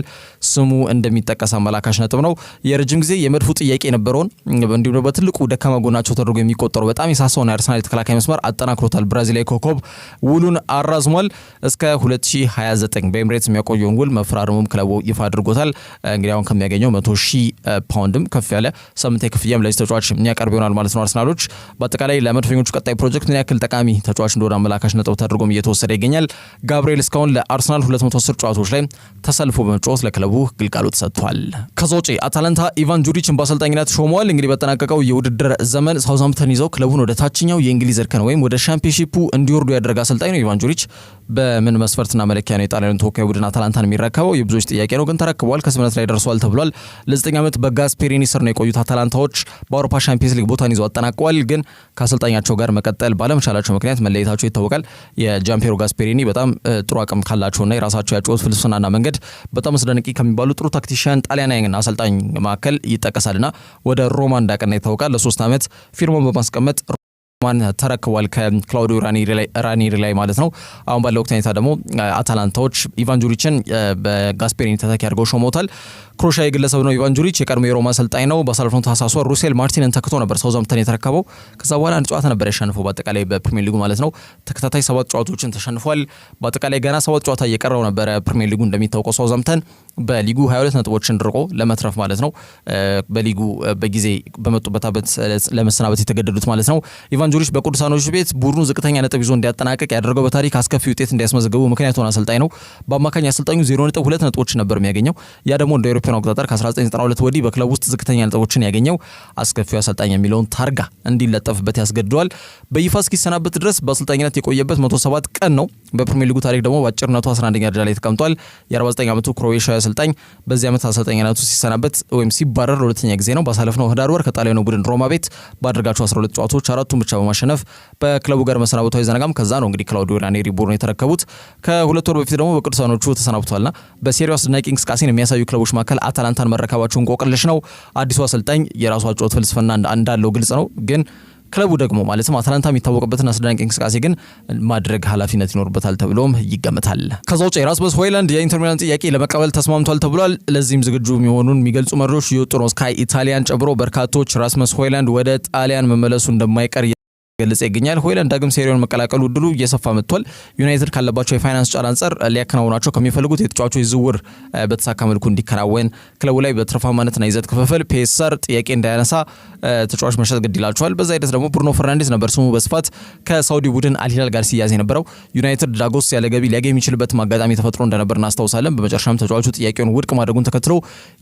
ስሙ እንደሚጠቀስ አመላካሽ ነጥብ ነው። የረጅም ጊዜ የመድፉ ጥያቄ የነበረውን እንዲሁም በትልቁ ደካማ ጎናቸው ተደርጎ የሚቆጠሩ በጣም ሰውን የአርሰናል የተከላካይ መስመር አጠናክሮታል። ብራዚላዊ ኮከብ ውሉን አራዝሟል። እስከ 2029 በኤምሬትስ የሚያቆየውን ውል መፈራረሙም ክለቡ ይፋ አድርጎታል። እንግዲህ አሁን ከሚያገኘው 100,000 ፓውንድም ከፍ ያለ ሳምንታዊ ክፍያም ለዚህ ተጫዋች የሚያቀርብ ይሆናል ማለት ነው። አርሰናሎች በአጠቃላይ ለመድፈኞቹ ቀጣይ ፕሮጀክት ምን ያክል ጠቃሚ ተጫዋች እንደሆነ አመላካሽ ነጥብ ተደርጎም እየተወሰደ ይገኛል። ጋብሪኤል እስካሁን ለአርሰናል 210 ጨዋታዎች ላይ ተሰልፎ በመጫወት ለክለቡ ግልጋሎት ሰጥቷል። ከዛ ውጪ አታላንታ ኢቫን ጁሪችን በአሰልጣኝነት ሾመዋል። እንግዲህ በተጠናቀቀው የውድድር ዘመን ሳውዝሃምፕተን ይዘው ክለቡን ወደ ታችኛው የእንግሊዝ እርከን ወይም ወደ ሻምፒዮንሺፑ እንዲወርዱ ያደረገ አሰልጣኝ ነው ኢቫን ጁሪች። በምን መስፈርትና መለኪያ ነው የጣሊያን ተወካይ ቡድን አታላንታን የሚረከበው? የብዙዎች ጥያቄ ነው፣ ግን ተረክቧል። ከስምምነት ላይ ደርሷል ተብሏል። ለ9 ዓመት በጋስፔሪኒ ስር ነው የቆዩት አታላንታዎች በአውሮፓ ሻምፒዮንስ ሊግ ቦታን ይዘው አጠናቀዋል። ግን ከአሰልጣኛቸው ጋር መቀጠል ባለመቻላቸው ምክንያት መለየታቸው ይታወቃል። የጃምፔሮ ጋስፔሪኒ በጣም ጥሩ አቅም ካላቸውና የራሳቸው ያጨዋወት ፍልስፍናና መንገድ በጣም አስደናቂ ከሚባሉ ጥሩ ታክቲሽያን ጣሊያናዊና አሰልጣኝ መካከል ይጠቀሳልና ወደ ሮማ እንዳቀና ይታወቃል። ለ3 ዓመት ፊርማውን በማስቀመጥ ማን ተረክቧል ከክላውዲዮ ራኒሪ ላይ ማለት ነው። አሁን ባለው ወቅት ሁኔታ ደግሞ አታላንታዎች ኢቫን ጁሪችን በጋስፔሪኒ ተተኪ አድርገው ሾመውታል። ክሮሻዊ ግለሰብ ነው ኢቫን ጁሪች፣ የቀድሞ የሮማ አሰልጣኝ ነው። ባሳለፍነው ታህሳስ ወር ሩሴል ማርቲንን ተክቶ ነበር ሳውዝሃምፕተን የተረከበው። ከዛ በኋላ አንድ ጨዋታ ነበር ያሸንፈው በአጠቃላይ በፕሪሚየር ሊጉ ማለት ነው። ተከታታይ 7 ጨዋታዎችን ተሸንፏል። በአጠቃላይ ገና 7 ጨዋታ እየቀረው ነበረ ፕሪሚየር ሊጉ እንደሚታወቀው ሳውዝሃምፕተን በሊጉ 22 ነጥቦችን ድርቆ ለመትረፍ ማለት ነው በሊጉ በጊዜ በመጡበት ዓመት ለመሰናበት የተገደዱት ማለት ነው። ኢቫን ጁሪች በቅዱሳኖች ቤት ቡድኑ ዝቅተኛ ነጥብ ይዞ እንዲያጠናቀቅ ያደረገው በታሪክ አስከፊ ውጤት እንዲያስመዘግቡ ምክንያት ሆነ አሰልጣኝ ነው። በአማካኝ አሰልጣኙ 0.2 ነጥቦችን ነበር የሚያገኘው። ያ ደግሞ እንደ አውሮፓውያን አቆጣጠር ከ1992 ወዲህ በክለብ ውስጥ ዝቅተኛ ነጥቦችን ያገኘው አስከፊው አሰልጣኝ የሚለውን ታርጋ እንዲለጠፍበት ያስገድደዋል። በይፋ እስኪሰናበት ድረስ በአሰልጣኝነት የቆየበት 107 ቀን ነው። በፕሪሚየር ሊጉ ታሪክ ደግሞ በአጭርነቱ 11ኛ ደረጃ ላይ ተቀምጧል። የ49 ዓመቱ ክሮኤሽያዊ አሰልጣኝ በዚህ ዓመት አሰልጣኝነቱ ሲሰናበት ወይም ሲባረር ለሁለተኛ ጊዜ ነው። ባሳለፍነው ህዳር ወር ከጣሊያኑ ቡድን ሮማ ቤት ባደረጋቸው 12 ጨዋታዎች 4ቱን ብቻ በማሸነፍ በክለቡ ጋር መሰናበቱ አይዘነጋም። ከዛ ነው እንግዲህ ክላውዲዮ ራኒሪ ቡድኑን የተረከቡት። ከ2 ወር በፊት ደግሞ በቅዱሳኖቹ ተሰናብቷልና በሴሪያው አስደናቂ እንቅስቃሴን የሚያሳዩ ክለቦች መካከል አታላንታን መረከባቸውን ቆቅልሽ ነው። አዲሱ አሰልጣኝ የራሱ አጨዋወት ፍልስፍና እንዳለው ግልጽ ነው። ግን ክለቡ ደግሞ ማለትም አታላንታ የሚታወቅበትን አስደናቂ እንቅስቃሴ ግን ማድረግ ኃላፊነት ይኖርበታል ተብሎም ይገመታል። ከዛ ውጭ ራስመስ ሆይላንድ የኢንተር ሚላን ጥያቄ ለመቀበል ተስማምቷል ተብሏል። ለዚህም ዝግጁ የሚሆኑን የሚገልጹ መረጃዎች እየወጡ ነው። ስካይ ኢታሊያን ጨምሮ በርካቶች ራስመስ ሆይላንድ ወደ ጣሊያን መመለሱ እንደማይቀር ገለጸ ይገኛል። ሆይላንድ ዳግም ሴሪያውን መቀላቀሉ እድሉ እየሰፋ መጥቷል። ዩናይትድ ካለባቸው የፋይናንስ ጫና አንጻር ሊያከናውናቸው ከሚፈልጉት የተጫዋቾች ዝውውር በተሳካ መልኩ እንዲከናወን ክለቡ ላይ በትርፋማነትና ይዘት ክፍፍል ፒኤስአር ጥያቄ እንዳያነሳ ተጫዋች መሸጥ ግድ ይላቸዋል። በዛ ሂደት ደግሞ ብሩኖ ፈርናንዴዝ ነበር ስሙ በስፋት ከሳውዲ ቡድን አልሂላል ጋር ሲያዝ የነበረው። ዩናይትድ ዳጎስ ያለ ገቢ ሊያገኝ የሚችልበት አጋጣሚ ተፈጥሮ እንደነበር እናስታውሳለን። በመጨረሻም ተጫዋቹ ጥያቄውን ውድቅ ማድረጉን ተከትሎ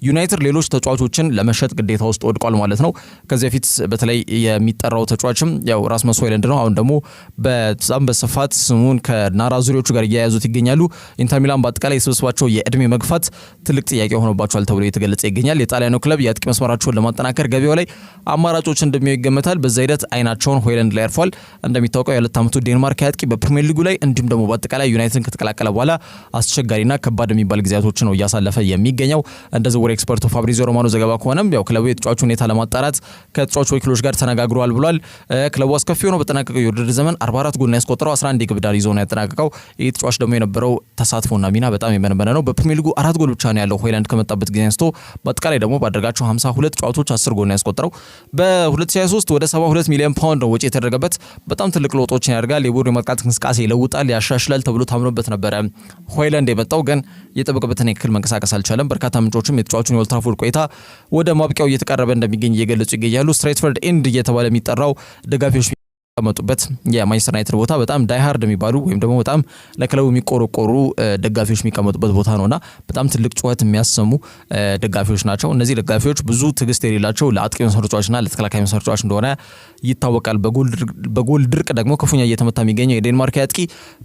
ዩናይትድ ሌሎች ተጫዋቾችን ለመሸጥ ግዴታ ውስጥ ወድቋል ማለት ነው። ከዚህ በፊት በተለይ የሚጠራው ተጫዋችም ያው ራስመስ ሆይላንድ ነው። አሁን ደግሞ በጣም በስፋት ስሙን ከናራዙሪዎቹ ጋር እያያዙት ይገኛሉ። ኢንተር ሚላን በአጠቃላይ የስብስባቸው የእድሜ መግፋት ትልቅ ጥያቄ ሆኖባቸዋል ተብሎ የተገለጸ ይገኛል። የጣሊያኑ ክለብ የአጥቂ መስመራቸውን ለማጠናከር ገበያው ላይ አማራጮች እንደሚያዩ ይገመታል። በዛ ሂደት አይናቸውን ሆይላንድ ላይ ያርፏል። እንደሚታወቀው የ2 ዓመቱ ዴንማርክ አጥቂ በፕሪሚየር ሊጉ ላይ እንዲሁም ደግሞ በአጠቃላይ ዩናይትድን ከተቀላቀለ በኋላ አስቸጋሪና ከባድ የሚባል ጊዜያቶችን ነው እያሳለፈ የሚገኘው። እንደ ዝውውር ኤክስፐርቱ ፋብሪዚዮ ሮማኖ ዘገባ ከሆነም ያው ክለቡ የተጫዋቹ ሁኔታ ለማጣራት ከተጫዋቹ ወኪሎች ጋር ተነጋግሯል ብሏል። ክለቡ አስከፊ ሆኖ በተጠናቀቀው የውድድር ዘመን 44 ጎል ያስቆጠረው 11 የግብ ዕዳ ይዞ ነው ያጠናቀቀው። ይህ ተጫዋች ደግሞ የነበረው ተሳትፎና ሚና በጣም የመነበነ ነው። በፕሪሚየር ሊጉ 4 ጎል ብቻ ነው ያለው ሆይላንድ ከመጣበት ጊዜ አንስቶ። በአጠቃላይ ደግሞ ባደረጋቸው 52 ጨዋታዎች 10 ጎል ያስቆጠረው። በ2023 ወደ 72 ሚሊዮን ፓውንድ ነው ወጪ የተደረገበት። በጣም ትልቅ ለውጦችን ያደርጋል። የቡድኑ የማጥቃት እንቅስቃሴ ይለውጣል፣ ያሻሽላል ተብሎ ታምኖበት ነበረ ሆይላንድ የመጣው። ግን የጠበቀበትን ያክል መንቀሳቀስ አልቻለም። በርካታ ምንጮችም የተጫዋቹን የኦልድ ትራፎርድ ቆይታ ወደ ማብቂያው እየተቃረበ እንደሚገኝ እየገለጹ ይገኛሉ። ስትሬትፎርድ ኤንድ እየተባለ የሚጠራው ደጋፊዎች መጡበት የማንቸስተር ዩናይትድ ቦታ በጣም ዳይሃርድ የሚባሉ ወይም ደግሞ በጣም ለክለቡ የሚቆረቆሩ ደጋፊዎች የሚቀመጡበት ቦታ ነውና በጣም ትልቅ ጩኸት የሚያሰሙ ደጋፊዎች ናቸው። እነዚህ ደጋፊዎች ብዙ ትግስት የሌላቸው ለአጥቂ መስመር ተጫዋችና ለተከላካይ መስመር ተጫዋች እንደሆነ ይታወቃል። በጎል ድርቅ ደግሞ ክፉኛ እየተመታ የሚገኘው የዴንማርክ አጥቂ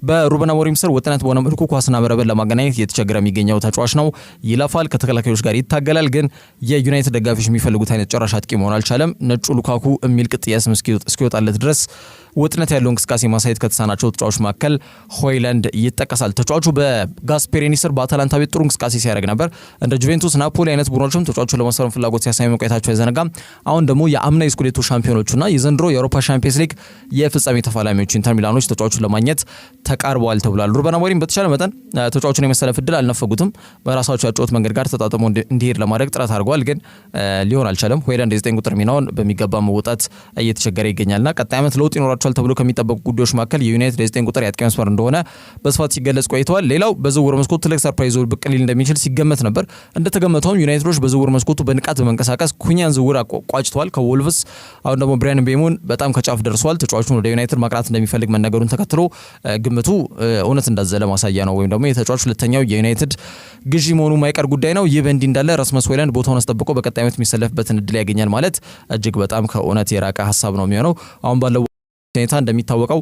በሩበን አሞሪም ስር ወጥነት በሆነ መልኩ ኳስና መረብን ለማገናኘት እየተቸገረ የሚገኘው ተጫዋች ነው። ይለፋል፣ ከተከላካዮች ጋር ይታገላል። ግን የዩናይትድ ደጋፊዎች የሚፈልጉት አይነት ጨራሽ አጥቂ መሆን አልቻለም። ነጩ ሉካኩ የሚል ቅጥያ ስም እስኪወጣለት ድረስ ወጥነት ያለው እንቅስቃሴ ማሳየት ከተሳናቸው ተጫዋቾች መካከል ሆይላንድ ይጠቀሳል። ተጫዋቹ በጋስፔሪኒ ስር በአታላንታ ቤት ጥሩ እንቅስቃሴ ሲያደርግ ነበር። እንደ ጁቬንቱስ፣ ናፖሊ አይነት ቡድኖችም ተጫዋቹን ለማስፈረም ፍላጎት ሲያሳዩ መቆየታቸው አይዘነጋም። አሁን ደግሞ የአምና የስኩዴቶ ሻምፒዮኖቹና የዘንድሮ የአውሮፓ ሻምፒየንስ ሊግ የፍጻሜ ተፋላሚዎች ኢንተር ሚላኖች ተጫዋቹን ለማግኘት ተቃርበዋል ተብሏል። ሩበን አሞሪም በተቻለ መጠን ተጫዋቹን የመሰለፍ ዕድል አልነፈጉትም። በራሳቸው ያጫወት መንገድ ጋር ተጣጥሞ እንዲሄድ ለማድረግ ጥረት አድርገዋል፣ ግን ሊሆን አልቻለም። ሆይላንድ የ9 ቁጥር ሚናውን በሚገባ መወጣት እየተቸገረ ይገኛልና ቀጣይ ዓመት ለውጥ ይኖራቸዋል ተብሎ ከሚጠበቁ ጉዳዮች መካከል የዩናይትድ የ9 ቁጥር የአጥቂ መስመር እንደሆነ በስፋት ሲገለጽ ቆይተዋል። ሌላው በዝውውር መስኮቱ ትልቅ ሰርፕራይዝ ብቅ ሊል እንደሚችል ሲገመት ነበር። እንደተገመተውም ዩናይትዶች በዝውውር መስኮቱ በንቃት በመንቀሳቀስ ኩኛን ዝውውር ቋጭተዋል ከወልቭስ። አሁን ደግሞ ብራያን ቤሞን በጣም ከጫፍ ደርሷል። ተጫዋቹን ወደ ዩናይትድ ማቅናት እንደሚፈልግ መነገሩን ተከትሎ ግምቱ እውነት እንዳዘለ ማሳያ ነው። ወይም ደግሞ የተጫዋቹ ሁለተኛው የዩናይትድ ግዢ መሆኑ የማይቀር ጉዳይ ነው። ይህ በእንዲህ እንዳለ ራስመስ ሆይላንድ ቦታውን አስጠብቆ በቀጣይ ዓመት የሚሰለፍበትን እድል ያገኛል ማለት እጅግ በጣም ከእውነት የራቀ ሀሳብ ነው የሚሆነው። አሁን ባለው ሁኔታ እንደሚታወቀው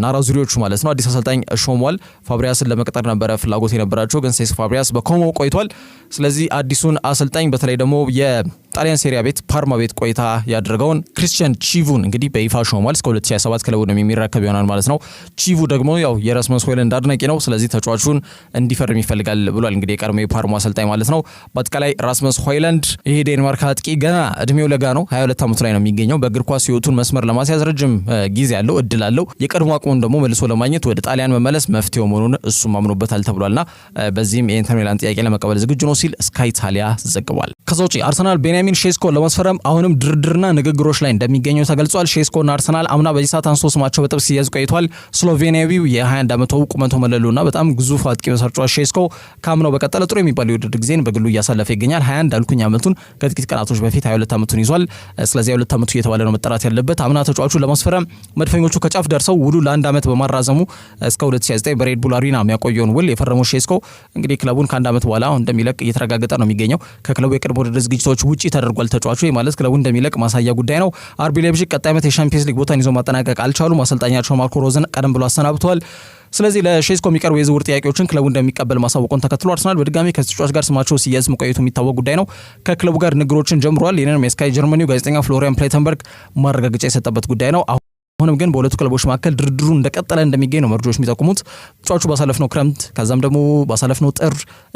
ናራዙሪዎቹ ማለት ነው አዲስ አሰልጣኝ ሾሟል። ፋብሪያስን ለመቅጠር ነበረ ፍላጎት የነበራቸው፣ ግን ሴስ ፋብሪያስ በኮሞ ቆይቷል። ስለዚህ አዲሱን አሰልጣኝ በተለይ ደግሞ የጣሊያን ሴሪያ ቤት ፓርማ ቤት ቆይታ ያደረገውን ክሪስቲያን ቺቡን እንግዲህ በይፋ ሾሟል። እስከ 2027 ክለቡን የሚረከብ ይሆናል ማለት ነው። ቺቡ ደግሞ ያው የራስመስ ሆይላንድ አድናቂ ነው። ስለዚህ ተጫዋቹን እንዲፈርም ይፈልጋል ብሏል። እንግዲህ የቀድሞ የፓርማ አሰልጣኝ ማለት ነው። በአጠቃላይ ራስመስ ሆይላንድ ይሄ ዴንማርክ አጥቂ ገና እድሜው ለጋ ነው፣ 22 ዓመቱ ላይ ነው የሚገኘው። በእግር ኳስ ህይወቱን መስመር ለማስያዝ ረጅም ጊዜ ያለው እድል አለው። የቀድሞ አቅሙን ደግሞ መልሶ ለማግኘት ወደ ጣሊያን መመለስ መፍትሄው መሆኑን እሱም አምኖበታል ተብሏልና በዚህም የኢንተር ሚላን ጥያቄ ለመቀበል ዝግጁ ነው ሲል ስካይ ኢታሊያ ዘግቧል። ከዛ ውጪ አርሰናል ቤንያሚን ሼስኮን ለማስፈረም አሁንም ድርድርና ንግግሮች ላይ እንደሚገኙ ተገልጿል። ሼስኮና አርሰናል አምና በዚህ ሰዓት አንስቶ ስማቸው በጥብስ ሲያዝ ቆይቷል። ስሎቬኒያዊው የ21 ዓመቱ ቁመቱ መለሉና በጣም ግዙፍ አጥቂ መሰርጫው ሼስኮ ካምናው በቀጠለ ጥሩ የሚባል የውድድር ጊዜን በግሉ እያሳለፈ ይገኛል። 21 አልኩኝ ዓመቱን ከጥቂት ቀናቶች በፊት 22 ዓመቱን ይዟል። ስለዚህ 22 ዓመቱ እየተባለ ነው መጠራት ያለበት። አምና ተጫዋቹን ለማስፈረም መድፈኞቹ ከጫፍ ደርሰው ውሉ ለአንድ ዓመት በማራዘሙ እስከ 2029 በሬድ ቡል አሪና የሚያቆየውን ውል የፈረመው ሼስኮ እንግዲህ ክለቡን ከአንድ ዓመት በኋላ እንደሚለቅ እየተረጋገጠ ነው የሚገኘው። ከክለቡ የቅድመ ውድድር ዝግጅቶች ውጪ ተደርጓል ተጫዋቹ ማለት ክለቡ እንደሚለቅ ማሳያ ጉዳይ ነው። አርቢ ላይፕዚግ ቀጣይ ዓመት የሻምፒየንስ ሊግ ቦታን ይዞ ማጠናቀቅ አልቻሉም። አሰልጣኛቸው ማርኮ ሮዘን ቀደም ብሎ አሰናብተዋል። ስለዚህ ለሼስኮ የሚቀርቡ የዝውውር ጥያቄዎችን ክለቡ እንደሚቀበል ማሳወቁን ተከትሎ አርሰናል በድጋሚ ከተጫዋች ጋር ስማቸው ሲያዝ መቆየቱ የሚታወቅ ጉዳይ ነው። ከክለቡ ጋር ንግግሮችን ጀምሯል። ይህንንም የስካይ ጀርመኒው ጋዜጠኛ ፍሎሪያን ፕሌተንበርግ ማረጋገጫ የሰጠበት ጉዳይ ነው። አሁንም ግን በሁለቱ ክለቦች መካከል ድርድሩ እንደቀጠለ እንደሚገኝ ነው መረጃዎች የሚጠቁሙት። ተጫዋቹ ባሳለፍነው ክረምት ከዛም ደግሞ ባሳለፍነው ጥር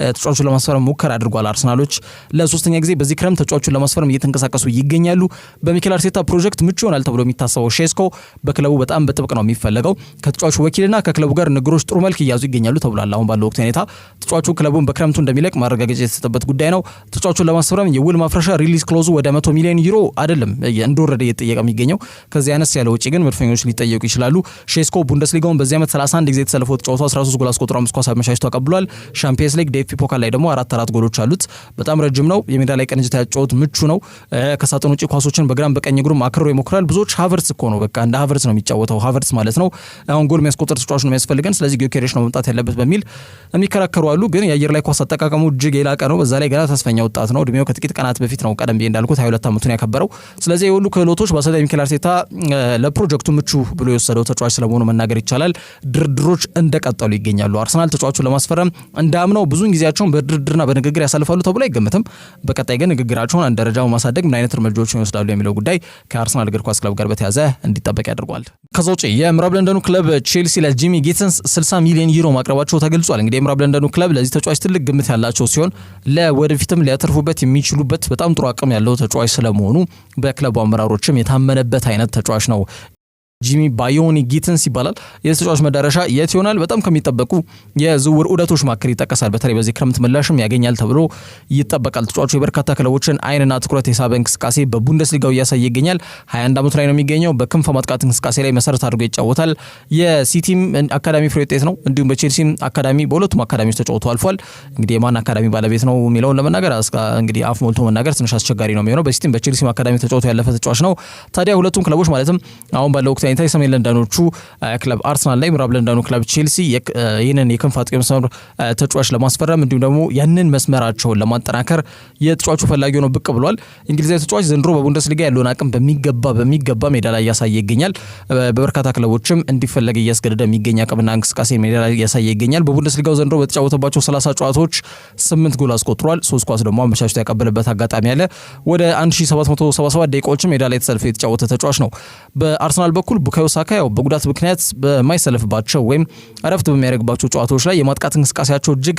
ተጫዋቹን ለማስፈረም ሙከራ አድርጓል። አርሰናሎች ለሶስተኛ ጊዜ በዚህ ክረምት ተጫዋቹን ለማስፈረም እየተንቀሳቀሱ ይገኛሉ። በሚኬል አርቴታ ፕሮጀክት ምቹ ይሆናል ተብሎ የሚታሰበው ሼስኮ በክለቡ በጣም በጥብቅ ነው የሚፈለገው። ከተጫዋቹ ወኪልና ከክለቡ ጋር ንግሮች ጥሩ መልክ እያዙ ይገኛሉ ተብሏል። አሁን ባለው ወቅት ሁኔታ ተጫዋቹ ክለቡን በክረምቱ እንደሚለቅ ማረጋገጫ የተሰጠበት ጉዳይ ነው። ተጫዋቹን ለማስፈረም የውል ማፍረሻ ሪሊዝ ክሎዙ ወደ 100 ሚሊዮን ዩሮ አይደለም እንደወረደ እየተጠየቀ የሚገኘው። ከዚህ አነስ ያለ ውጪ ግን መድፈኞች ሊጠየቁ ይችላሉ። ሼስኮ ቡንደስሊጋውን በዚህ ዓመት 31 ጊዜ ተሰልፎ ተጫውቶ 13 ጎል አስቆጥሮ 5 ኳስ አመቻችቶ ተቀብሏል። ሻምፒየንስ ሊግ ዴኤፍቢ ፖካል ላይ ደግሞ 4 ጎሎች አሉት። በጣም ረጅም ነው። የሜዳ ላይ ቅንጅት ያጫወት ምቹ ነው። ከሳጥን ውጪ ኳሶችን በግራም በቀኝ እግሩ አክሮ ይሞክራል። ብዙዎች ሃቨርትስ እኮ ነው በቃ እንደ ሃቨርትስ ነው የሚጫወተው። ሃቨርትስ ማለት ነው አሁን ጎል የሚያስቆጥር ተጫዋች ነው የሚያስፈልገን፣ ስለዚህ ጊዮኬሬሽ ነው መምጣት ያለበት በሚል የሚከራከሩ አሉ። ግን የአየር ላይ ኳስ አጠቃቀሙ እጅግ የላቀ ነው። በዛ ላይ ገና ተስፈኛ ወጣት ነው። እድሜው ከጥቂት ቀናት በፊት ነው ቀደም ብዬ እንዳልኩት 22 ዓመቱን ያከበረው። ስለዚህ የሁሉ ክህሎቶች በአሰልጣኝ ሚኬል አርቴታ ለፕሮጀክቱ ምቹ ብሎ የወሰደው ተጫዋች ስለመሆኑ መናገር ይቻላል። ድርድሮች እንደቀጠሉ ይገኛሉ። አርሰናል ተጫዋቹን ለማስፈረም እንዳምነው ብዙውን ጊዜያቸውን በድርድርና በንግግር ያሳልፋሉ ተብሎ አይገመትም። በቀጣይ ግን ንግግራቸውን አንድ ደረጃ በማሳደግ ምን አይነት እርምጃዎችን ይወስዳሉ የሚለው ጉዳይ ከአርሰናል እግር ኳስ ክለብ ጋር በተያዘ እንዲጠበቅ ያደርጓል። ከዛ ውጪ የምዕራብ ለንደኑ ክለብ ቼልሲ ለጂሚ ጊትንስ 60 ሚሊዮን ዩሮ ማቅረባቸው ተገልጿል። እንግዲህ የምዕራብ ለንደኑ ክለብ ለዚህ ተጫዋች ትልቅ ግምት ያላቸው ሲሆን ለወደፊትም ሊያተርፉበት የሚችሉበት በጣም ጥሩ አቅም ያለው ተጫዋች ስለመሆኑ በክለቡ አመራሮችም የታመነበት አይነት ተጫዋች ነው። ጂሚ ባዮኒ ጊትንስ ይባላል። የተጫዋች መዳረሻ የት ይሆናል? በጣም ከሚጠበቁ የዝውውር ዑደቶች መካከል ይጠቀሳል። በተለይ በዚህ ክረምት ምላሽም ያገኛል ተብሎ ይጠበቃል። ተጫዋቹ የበርካታ ክለቦችን አይንና ትኩረት የሳበ እንቅስቃሴ በቡንደስሊጋው እያሳየ ይገኛል። 21 ዓመቱ ላይ ነው የሚገኘው። በክንፍ ማጥቃት እንቅስቃሴ ላይ መሰረት አድርጎ ይጫወታል። የሲቲም አካዳሚ ፍሬ ውጤት ነው። እንዲሁም በቼልሲም አካዳሚ በሁለቱም አካዳሚዎች ተጫውቶ አልፏል። እንግዲህ የማን አካዳሚ ባለቤት ነው የሚለውን ለመናገር እንግዲህ አፍ ሞልቶ መናገር ትንሽ አስቸጋሪ ነው የሚሆነው። በሲቲም በቼልሲም አካዳሚ ተጫውቶ ያለፈ ተጫዋች ነው። ታዲያ ሁለቱም ክለቦች ማለትም አሁን ባለው ወቅት በተመሳሳይ ሰሜን ለንደኖቹ ክለብ አርሰናል ላይ ምዕራብ ለንደኑ ክለብ ቼልሲ ይህንን የክንፍ አጥቂ መስመር ተጫዋች ለማስፈረም እንዲሁም ደግሞ ያንን መስመራቸውን ለማጠናከር የተጫዋቹ ፈላጊ ሆኖ ብቅ ብሏል። እንግሊዛዊ ተጫዋች ዘንድሮ በቡንደስሊጋ ያለውን አቅም በሚገባ ሜዳ ላይ እያሳየ ይገኛል። በበርካታ ክለቦችም እንዲፈለግ እያስገደደ የሚገኝ አቅምና እንቅስቃሴ ሜዳ ላይ እያሳየ ይገኛል። በቡንደስሊጋው ዘንድሮ በተጫወተባቸው 30 ጨዋታዎች 8 ጎል አስቆጥሯል። 3 ኳስ ደግሞ አመቻችቶ ያቀበለበት አጋጣሚ አለ። ወደ 1777 ደቂቃዎችም ሜዳ ላይ ተሰልፎ የተጫወተ ተጫዋች ነው። በአርሰናል በኩል ቡካዮ ሳካ በጉዳት ምክንያት በማይሰለፍባቸው ወይም እረፍት በሚያደርግባቸው ጨዋታዎች ላይ የማጥቃት እንቅስቃሴያቸው እጅግ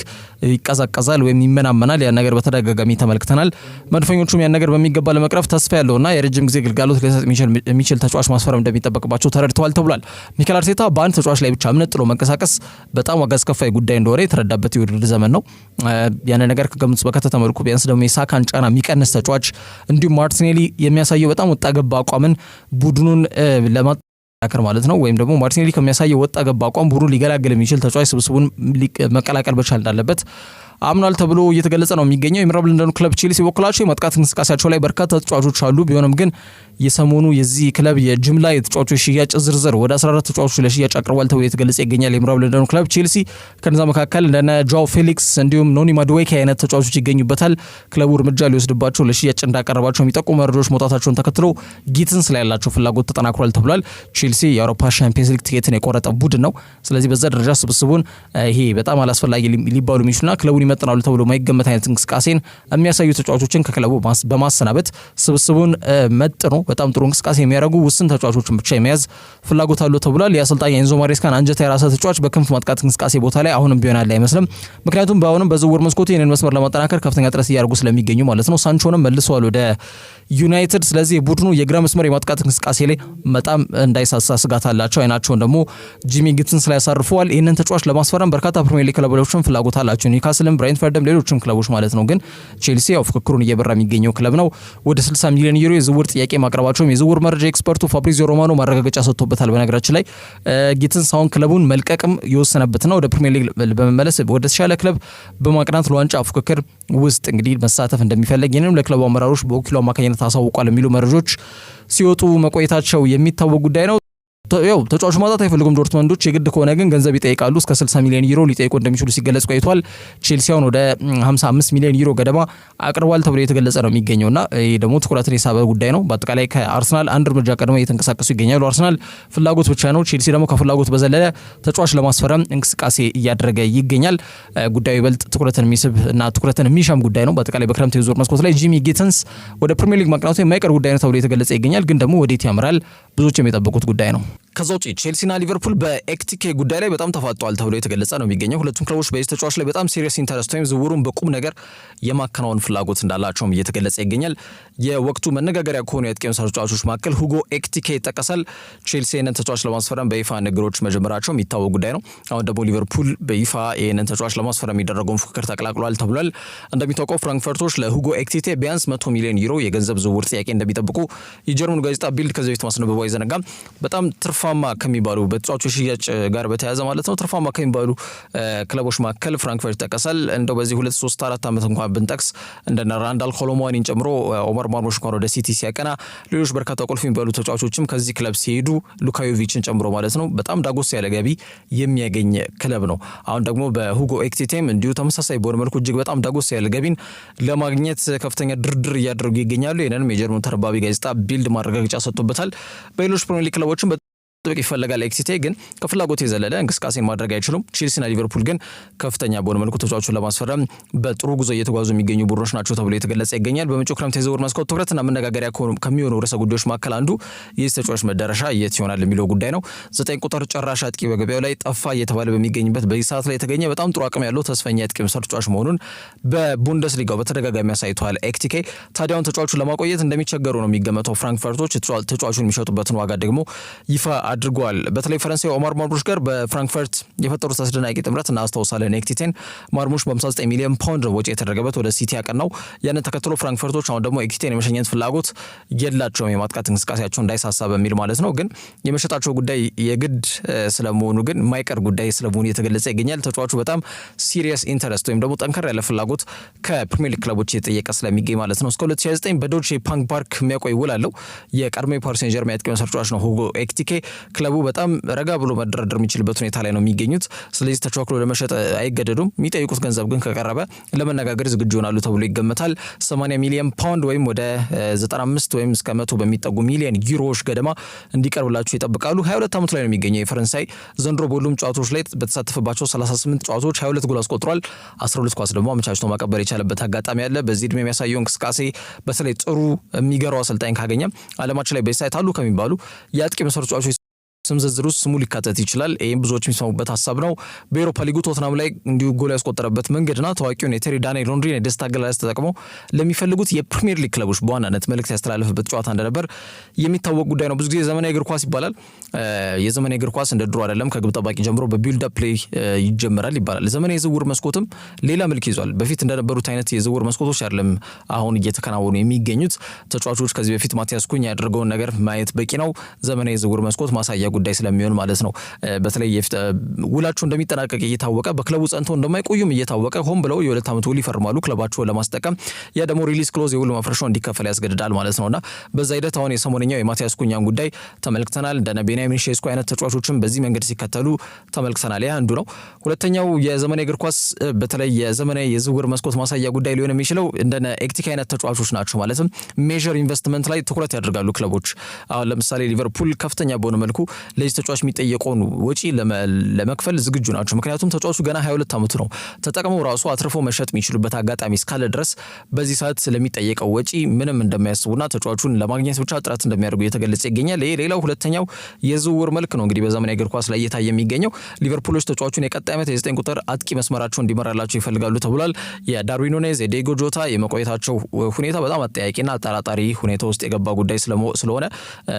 ይቀዛቀዛል ወይም ይመናመናል። ያን ነገር በተደጋጋሚ ተመልክተናል። መድፈኞቹም ያን ነገር በሚገባ ለመቅረፍ ተስፋ ያለውና የረጅም ጊዜ ግልጋሎት ሊሰጥ የሚችል ተጫዋች ማስፈረም እንደሚጠበቅባቸው ተረድተዋል ተብሏል። ሚኬል አርቴታ በአንድ ተጫዋች ላይ ብቻ እምነት ጥሎ መንቀሳቀስ በጣም ዋጋ አስከፋይ ጉዳይ እንደሆነ የተረዳበት የውድድር ዘመን ነው። ያን ነገር ከግምት በከተተ መልኩ ቢያንስ ደግሞ የሳካን ጫና የሚቀንስ ተጫዋች እንዲሁም ማርቲኔሊ የሚያሳየው በጣም ወጣ ገባ አቋምን ቡድኑን ለማጠናከር ማለት ነው ወይም ደግሞ ማርቲኔሊ ከሚያሳየው ወጣ ገባ አቋም ቡድኑን ሊገላግል የሚችል ተጫዋች ስብስቡን መቀላቀል በቻል እንዳለበት አምናል ተብሎ እየተገለጸ ነው የሚገኘው። የምዕራብ ለንደኑ ክለብ ቼልሲ በኩላቸው የማጥቃት እንቅስቃሴያቸው ላይ በርካታ ተጫዋቾች አሉ። ቢሆንም ግን የሰሞኑ የዚህ ክለብ የጅምላ የተጫዋቾች ሽያጭ ዝርዝር ወደ 14 ተጫዋቾች ለሽያጭ አቅርቧል ተብሎ የተገለጸ ይገኛል። የምዕራብ ለንደኑ ክለብ ቼልሲ ከነዛ መካከል እንደነ ጆአው ፌሊክስ እንዲሁም ኖኒ ማዱዌኬ አይነት ተጫዋቾች ይገኙበታል። ክለቡ እርምጃ ሊወስድባቸው ለሽያጭ እንዳቀረባቸው የሚጠቁሙ መረጃዎች መውጣታቸውን ተከትሎ ጊትንስ ላይ ያላቸው ፍላጎት ተጠናክሯል ተብሏል። ቼልሲ የአውሮፓ ሻምፒየንስ ሊግ ቲኬትን የቆረጠ ቡድን ነው። ስለዚህ በዛ ደረጃ ስብስቡን ይሄ በጣም አላስፈላጊ ሊባሉ የሚችሉና ክለቡን ይመጥናሉ ተብሎ ማይገመት አይነት እንቅስቃሴን የሚያሳዩ ተጫዋቾችን ከክለቡ በማሰናበት ስብስቡን መጥኖ በጣም ጥሩ እንቅስቃሴ የሚያደርጉ ውስን ተጫዋቾችን ብቻ የመያዝ ፍላጎት አለው ተብሏል። የአሰልጣኝ ኤንዞ ማሬስካን አንጀት የራሰ ተጫዋች በክንፍ ማጥቃት እንቅስቃሴ ቦታ ላይ አሁንም ቢሆን ያለ አይመስልም። ምክንያቱም በአሁንም በዝውውር መስኮቱ ይህንን መስመር ለማጠናከር ከፍተኛ ጥረት እያደረጉ ስለሚገኙ ማለት ነው። ሳንቾንም መልሰዋል ወደ ዩናይትድ። ስለዚህ ቡድኑ የግራ መስመር የማጥቃት እንቅስቃሴ ላይ በጣም እንዳይሳሳ ስጋት አላቸው። አይናቸውን ደግሞ ጂሚ ጊትንስ ላይ ያሳርፈዋል። ይህንን ተጫዋች ለማስፈረም በርካታ ፕሪሚየር ሊግ ክለቦችም ፍላጎት አላቸው። ኒውካስልም፣ ብራይንትፈርድም ሌሎችም ክለቦች ማለት ነው። ግን ቼልሲ ያው ፍክክሩን እየበራ የሚገኘው ክለብ ነው። ወደ 60 ሚሊዮን ዩሮ የዝውውር ጥያቄ ማቅረባቸውም የዝውውር መረጃ ኤክስፐርቱ ፋብሪዚዮ ሮማኖ ማረጋገጫ ሰጥቶበታል። በነገራችን ላይ ጊትንስ አሁን ክለቡን መልቀቅም የወሰነበትና ወደ ፕሪሚየር ሊግ በመመለስ ወደ ተሻለ ክለብ በማቅናት ለዋንጫ ፍክክር ውስጥ እንግዲህ መሳተፍ እንደሚፈልግ ይህንንም ለክለቡ አመራሮች በወኪሉ አማካኝነት አሳውቋል የሚሉ መረጃዎች ሲወጡ መቆየታቸው የሚታወቅ ጉዳይ ነው። ያው ተጫዋቹ ማጣት አይፈልጉም ዶርትመንዶች። የግድ ከሆነ ግን ገንዘብ ይጠይቃሉ። እስከ 60 ሚሊዮን ዩሮ ሊጠይቁ እንደሚችሉ ሲገለጽ ቆይቷል። ቼልሲውን ወደ 55 ሚሊዮን ዩሮ ገደማ አቅርቧል ተብሎ የተገለጸ ነው የሚገኘውና ይህ ደግሞ ትኩረትን የሳበ ጉዳይ ነው። በአጠቃላይ ከአርሰናል አንድ እርምጃ ቀድመው እየተንቀሳቀሱ ይገኛሉ። አርሰናል ፍላጎት ብቻ ነው። ቼልሲ ደግሞ ከፍላጎት በዘለለ ተጫዋች ለማስፈረም እንቅስቃሴ እያደረገ ይገኛል። ጉዳዩ ይበልጥ ትኩረትን የሚስብ እና ትኩረትን የሚሻም ጉዳይ ነው። በአጠቃላይ በክረምት የዝውውር መስኮት ላይ ጂሚ ጊትንስ ወደ ፕሪሚየር ሊግ ማቅናቱ የማይቀር ጉዳይ ነው ተብሎ የተገለጸ ይገኛል። ግን ደግሞ ወዴት ያምራል ብዙዎች የሚጠብቁት ጉዳይ ነው። ከዛ ውጪ ቼልሲና ሊቨርፑል በኤክቲኬ ጉዳይ ላይ በጣም ተፋጠዋል ተብሎ የተገለጸ ነው የሚገኘው። ሁለቱም ክለቦች በዚህ ተጫዋች ላይ በጣም ሲሪየስ ኢንተረስት ወይም ዝውውሩን በቁም ነገር የማከናወን ፍላጎት እንዳላቸውም እየተገለጸ ይገኛል። የወቅቱ መነጋገሪያ ከሆኑ የአጥቂ መስመር ተጫዋቾች መካከል ሁጎ ኤክቲኬ ይጠቀሳል። ቼልሲ ይህንን ተጫዋች ለማስፈረም በይፋ ንግግሮች መጀመራቸው የሚታወቅ ጉዳይ ነው። አሁን ደግሞ ሊቨርፑል በይፋ ይህንን ተጫዋች ለማስፈረም የሚደረገውን ፉክክር ተቀላቅሏል ተብሏል። እንደሚታወቀው ፍራንክፈርቶች ለሁጎ ኤክቲኬ ቢያንስ 100 ሚሊዮን ዩሮ የገንዘብ ዝውውር ጥያቄ እንደሚጠብቁ የጀርመኑ ጋዜጣ ቢልድ ከዚህ በፊት ማስነበቡ አይዘነጋም። በጣም ትርፋማ ከሚባሉ በተጫዋቾች ሽያጭ ጋር በተያያዘ ማለት ነው ትርፋማ ከሚባሉ ክለቦች መካከል ፍራንክፈርት ይጠቀሳል። እንደው በዚህ 2-3-4 ዓመት እንኳን ብንጠቅስ እንደነ ራንዳል ኮሎሙዋኒን ጨምሮ ኦመር ማርሞሽ እንኳን ወደ ሲቲ ሲያቀና ሌሎች በርካታ ቁልፍ የሚባሉ ተጫዋቾችም ከዚህ ክለብ ሲሄዱ ሉካዮቪችን ጨምሮ ማለት ነው በጣም ዳጎስ ያለ ገቢ የሚያገኝ ክለብ ነው። አሁን ደግሞ በሁጎ ኤክቲኬም እንዲሁ ተመሳሳይ በሆነ መልኩ እጅግ በጣም ዳጎስ ያለ ገቢን ለማግኘት ከፍተኛ ድርድር እያደረጉ ይገኛሉ። ይህንንም የጀርመን ተረባቢ ጋዜጣ ቢልድ ማረጋገጫ ሰጥቶበታል። በሌሎች ፕሪሚየር ሊግ ክለቦችም ጥብቅ ይፈልጋል። ኤክሲቴ ግን ከፍላጎት የዘለለ እንቅስቃሴን ማድረግ አይችሉም። ቼልሲና ሊቨርፑል ግን ከፍተኛ በሆነ መልኩ ተጫዋቹን ለማስፈረም በጥሩ ጉዞ እየተጓዙ የሚገኙ ቡድኖች ናቸው ተብሎ የተገለጸ ይገኛል። በመጪው ክረምት የዝውውር መስኮት ትኩረትና መነጋገሪያ ከሚሆኑ ርዕሰ ጉዳዮች መካከል አንዱ የዚህ ተጫዋች መዳረሻ የት ይሆናል የሚለው ጉዳይ ነው። 9 ቁጥር ጨራሽ አጥቂ በገበያው ላይ ጠፋ እየተባለ በሚገኝበት በዚህ ሰዓት ላይ የተገኘ በጣም ጥሩ አቅም ያለው ተስፈኛ አጥቂ መስመር ተጫዋች መሆኑን በቡንደስሊጋው በተደጋጋሚ አሳይቷል። ኤክቲኬ ታዲያውን ተጫዋቹን ለማቆየት እንደሚቸገሩ ነው የሚገመተው። ፍራንክፈርቶች ተጫዋቹን የሚሸጡበትን ዋጋ ደግሞ ይፋ አድርጓል። በተለይ ፈረንሳይ ኦማር ማርሙሽ ጋር በፍራንክፈርት የፈጠሩት አስደናቂ ጥምረት እናስታውሳለን። ኤክቲቴን ማርሙሽ በ59 ሚሊዮን ፓውንድ ወጪ የተደረገበት ወደ ሲቲ ያቀናው። ያንን ተከትሎ ፍራንክፈርቶች አሁን ደግሞ ኤክቲቴን የመሸኘት ፍላጎት የላቸውም፣ የማጥቃት እንቅስቃሴያቸው እንዳይሳሳ በሚል ማለት ነው። ግን የመሸጣቸው ጉዳይ የግድ ስለመሆኑ ግን የማይቀር ጉዳይ ስለመሆኑ የተገለጸ ይገኛል። ተጫዋቹ በጣም ሲሪየስ ኢንተረስት ወይም ደግሞ ጠንከር ያለ ፍላጎት ከፕሪሚየር ሊግ ክለቦች የጠየቀ ስለሚገኝ ማለት ነው። እስከ 2029 በዶቼ ፓንክ ፓርክ የሚያቆይ ውል አለው። የቀድሞ የፓሪስ ሴን ዠርሜን አጥቂ መስመር ተጫዋች ነው ሁጎ ኤኪቲኬ። ክለቡ በጣም ረጋ ብሎ መደራደር የሚችልበት ሁኔታ ላይ ነው የሚገኙት። ስለዚህ ተጫዋቹ ለመሸጥ አይገደዱም። የሚጠይቁት ገንዘብ ግን ከቀረበ ለመነጋገር ዝግጁ ይሆናሉ ተብሎ ይገመታል። 80 ሚሊዮን ፓውንድ ወይም ወደ 95 ወይም እስከ 100 በሚጠጉ ሚሊዮን ዩሮዎች ገደማ እንዲቀርብላቸው ይጠብቃሉ። 22 ዓመቱ ላይ ነው የሚገኘው የፈረንሳይ ዘንድሮ በሁሉም ጨዋታዎች ላይ በተሳተፈባቸው 38 ጨዋታዎች 22 ጎል አስቆጥሯል። 12 ኳስ ደግሞ አመቻችቶ ማቀበል የቻለበት አጋጣሚ አለ። በዚህ እድሜ የሚያሳየው እንቅስቃሴ በተለይ ጥሩ የሚገራው አሰልጣኝ ካገኘ ዓለማችን ላይ በሳይት አሉ ከሚባሉ የአጥቂ መስመር ተጫዋቾች ስም ዝርዝር ውስጥ ስሙ ሊካተት ይችላል። ይህም ብዙዎች የሚሰሙበት ሀሳብ ነው። በኤሮፓ ሊጉ ቶትናም ላይ እንዲሁ ጎል ያስቆጠረበት መንገድና ታዋቂውን የቴሪ ዳንኤል ሄንሪን የደስታ አገላለጽ ተጠቅመው ለሚፈልጉት የፕሪሚየር ሊግ ክለቦች በዋናነት መልእክት ያስተላለፈበት ጨዋታ እንደነበር የሚታወቅ ጉዳይ ነው። ብዙ ጊዜ ዘመናዊ እግር ኳስ ይባላል። የዘመናዊ እግር ኳስ እንደ ድሮ አይደለም። ከግብ ጠባቂ ጀምሮ በቢልድ አፕ ፕሌይ ይጀምራል ይባላል። ዘመናዊ የዝውውር መስኮትም ሌላ መልክ ይዟል። በፊት እንደነበሩት አይነት የዝውውር መስኮቶች አይደለም አሁን እየተከናወኑ የሚገኙት። ተጫዋቾች ከዚህ በፊት ማቲያስ ኩኛ ያደረገውን ነገር ማየት በቂ ነው። ዘመናዊ የዝውውር መስኮት ማሳያ ጉዳይ ስለሚሆን ማለት ነው። በተለይ ውላቸው እንደሚጠናቀቅ እየታወቀ በክለቡ ጸንተው እንደማይቆዩም እየታወቀ ሆን ብለው የ2 ዓመት ውል ይፈርማሉ ክለባቸውን ለማስጠቀም። ያ ደግሞ ሪሊዝ ክሎዝ የውል ማፍረሻው እንዲከፈል ያስገድዳል ማለት ነውና በዛ ሂደት አሁን የሰሞነኛው የማቲያስ ኩኛን ጉዳይ ተመልክተናል። እንደነ ቤንያሚን ሼስኮ አይነት ተጫዋቾችም በዚህ መንገድ ሲከተሉ ተመልክተናል። ያ አንዱ ነው። ሁለተኛው የዘመናዊ እግር ኳስ በተለይ የዘመናዊ የዝውውር መስኮት ማሳያ ጉዳይ ሊሆን የሚችለው እንደነ ኤኪቲኬ አይነት ተጫዋቾች ናቸው። ማለትም ሜጀር ኢንቨስትመንት ላይ ትኩረት ያደርጋሉ ክለቦች። አሁን ለምሳሌ ሊቨርፑል ከፍተኛ በሆነ መልኩ ለዚህ ተጫዋች የሚጠየቀውን ወጪ ለመክፈል ዝግጁ ናቸው። ምክንያቱም ተጫዋቹ ገና 22 ዓመቱ ነው። ተጠቅመው ራሱ አትርፎ መሸጥ የሚችሉበት አጋጣሚ እስካለ ድረስ በዚህ ሰዓት ስለሚጠየቀው ወጪ ምንም እንደማያስቡና ተጫዋቹን ለማግኘት ብቻ ጥረት እንደሚያደርጉ እየተገለጸ ይገኛል። ይሄ ሌላው ሁለተኛው የዝውውር መልክ ነው። እንግዲህ በዘመናዊ እግር ኳስ ላይ እየታየ የሚገኘው ሊቨርፑሎች ተጫዋቹን የቀጣይ ዓመት የ9 ቁጥር አጥቂ መስመራቸው እንዲመራላቸው ይፈልጋሉ ተብሏል። የዳርዊን ኑኔዝ፣ የዲየጎ ጆታ የመቆየታቸው ሁኔታ በጣም አጠያቂና አጠራጣሪ ሁኔታ ውስጥ የገባ ጉዳይ ስለሆነ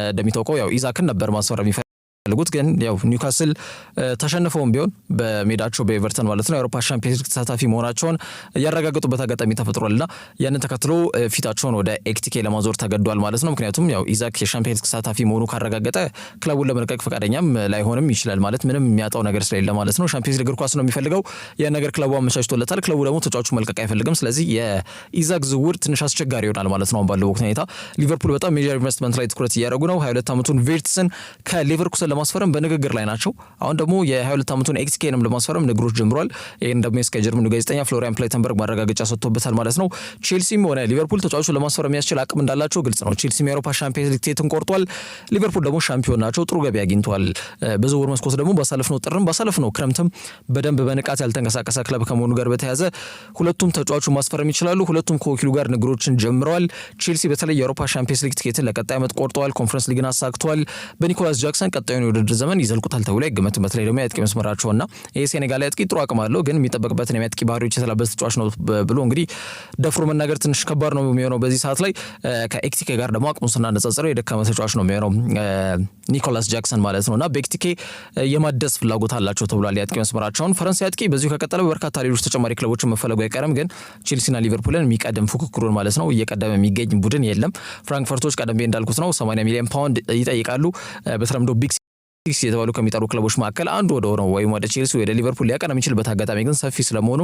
እንደሚታወቀው ያው ኢዛክን ነበር ማስፈረም ልጉት ግን ያው ኒውካስል ተሸንፈውም ቢሆን በሜዳቸው በኤቨርተን ማለት ነው የአውሮፓ ሻምፒዮንስ ሊግ ተሳታፊ መሆናቸውን ያረጋገጡበት አጋጣሚ ተፈጥሯልና ያንን ተከትሎ ፊታቸውን ወደ ኤኪቲኬ ለማዞር ተገዷል ማለት ነው። ምክንያቱም ያው ኢዛክ የሻምፒዮንስ ሊግ ተሳታፊ መሆኑ ካረጋገጠ ክለቡን ለመልቀቅ ፈቃደኛም ላይሆንም ይችላል ማለት ምንም የሚያጣው ነገር ስለሌለ ማለት ነው። ሻምፒዮንስ ሊግ እግር ኳስ ነው የሚፈልገው። ያን ነገር ክለቡ አመቻችቶለታል። ክለቡ ደግሞ ተጫዋቹ መልቀቅ አይፈልግም። ስለዚህ የኢዛክ ዝውውር ትንሽ አስቸጋሪ ይሆናል ማለት ነው ባለው ወቅት ሁኔታ። ሊቨርፑል በጣም ሜጀር ኢንቨስትመንት ላይ ትኩረት እያደረጉ ነው። 22 ዓመቱን ቪርትስን ከሌቨርኩሰን ለማስፈረም በንግግር ላይ ናቸው። አሁን ደግሞ የ22 ዓመቱን ኤኪቲኬንም ለማስፈረም ንግሮች ጀምሯል። ይሄን ደግሞ የጀርመኑ ጋዜጠኛ ፍሎሪያን ፕሌተንበርግ ማረጋገጫ ሰጥቶበታል ማለት ነው። ቼልሲም ሆነ ሊቨርፑል ተጫዋቹን ለማስፈረም የሚያስችል አቅም እንዳላቸው ግልጽ ነው። ቼልሲም የአውሮፓ ሻምፒዮንስ ሊግ ቲኬትን ቆርጧል። ሊቨርፑል ደግሞ ሻምፒዮን ናቸው፣ ጥሩ ገቢ አግኝተዋል። በዝውውር መስኮት ደግሞ ባሳለፍነው ክረምትም በደንብ በንቃት ያልተንቀሳቀሰ ክለብ ከመሆኑ ጋር በተያያዘ ሁለቱም ተጫዋቹን ማስፈረም ይችላሉ። ሁለቱም ከወኪሉ ጋር ንግሮችን ጀምረዋል። ቼልሲ በተለይ የአውሮፓ ሻምፒዮንስ ሊግ ቲኬትን ለቀጣይ ዓመት ቆርጠዋል። ኮንፈረንስ ሊግን አሳክተዋል። በኒኮላስ ጃክሰን ቀጣዩን የውድድር ዘመን ይዘልቁታል ተብሎ አይገመትም። በተለይ ደግሞ የአጥቂ መስመራቸውና ይሄ ሴኔጋል አጥቂ ጥሩ አቅም አለው፣ ግን የሚጠበቅበትን የአጥቂ ባህሪዎች የተላበሰ ተጫዋች ነው ብሎ እንግዲህ ደፍሮ መናገር ትንሽ ከባድ ነው የሚሆነው በዚህ ሰዓት ላይ። ከኤኪቲኬ ጋር ደግሞ አቅሙን ስናነጻጽረው የደካመ ተጫዋች ነው የሚሆነው ኒኮላስ ጃክሰን ማለት ነውና በኤኪቲኬ የማደስ ፍላጎት አላቸው ተብሏል የአጥቂ መስመራቸውን። ፈረንሳይ አጥቂ በዚሁ ከቀጠለ በርካታ ሌሎች ተጨማሪ ክለቦችን መፈለጉ አይቀርም፣ ግን ቼልሲና ሊቨርፑልን የሚቀድም ፉክክሩን ማለት ነው እየቀደመ የሚገኝ ቡድን የለም። ፍራንክፈርቶች ቀደም እንዳልኩት ነው 80 ሚሊዮን ፓውንድ ይጠይቃሉ። በተለምዶ ቢግ የተባሉ ከሚጠሩ ክለቦች መካከል አንዱ ወደ ሆነው ወይም ወደ ቼልሲ ወደ ሊቨርፑል ሊያቀና የሚችልበት አጋጣሚ ግን ሰፊ ስለመሆኑ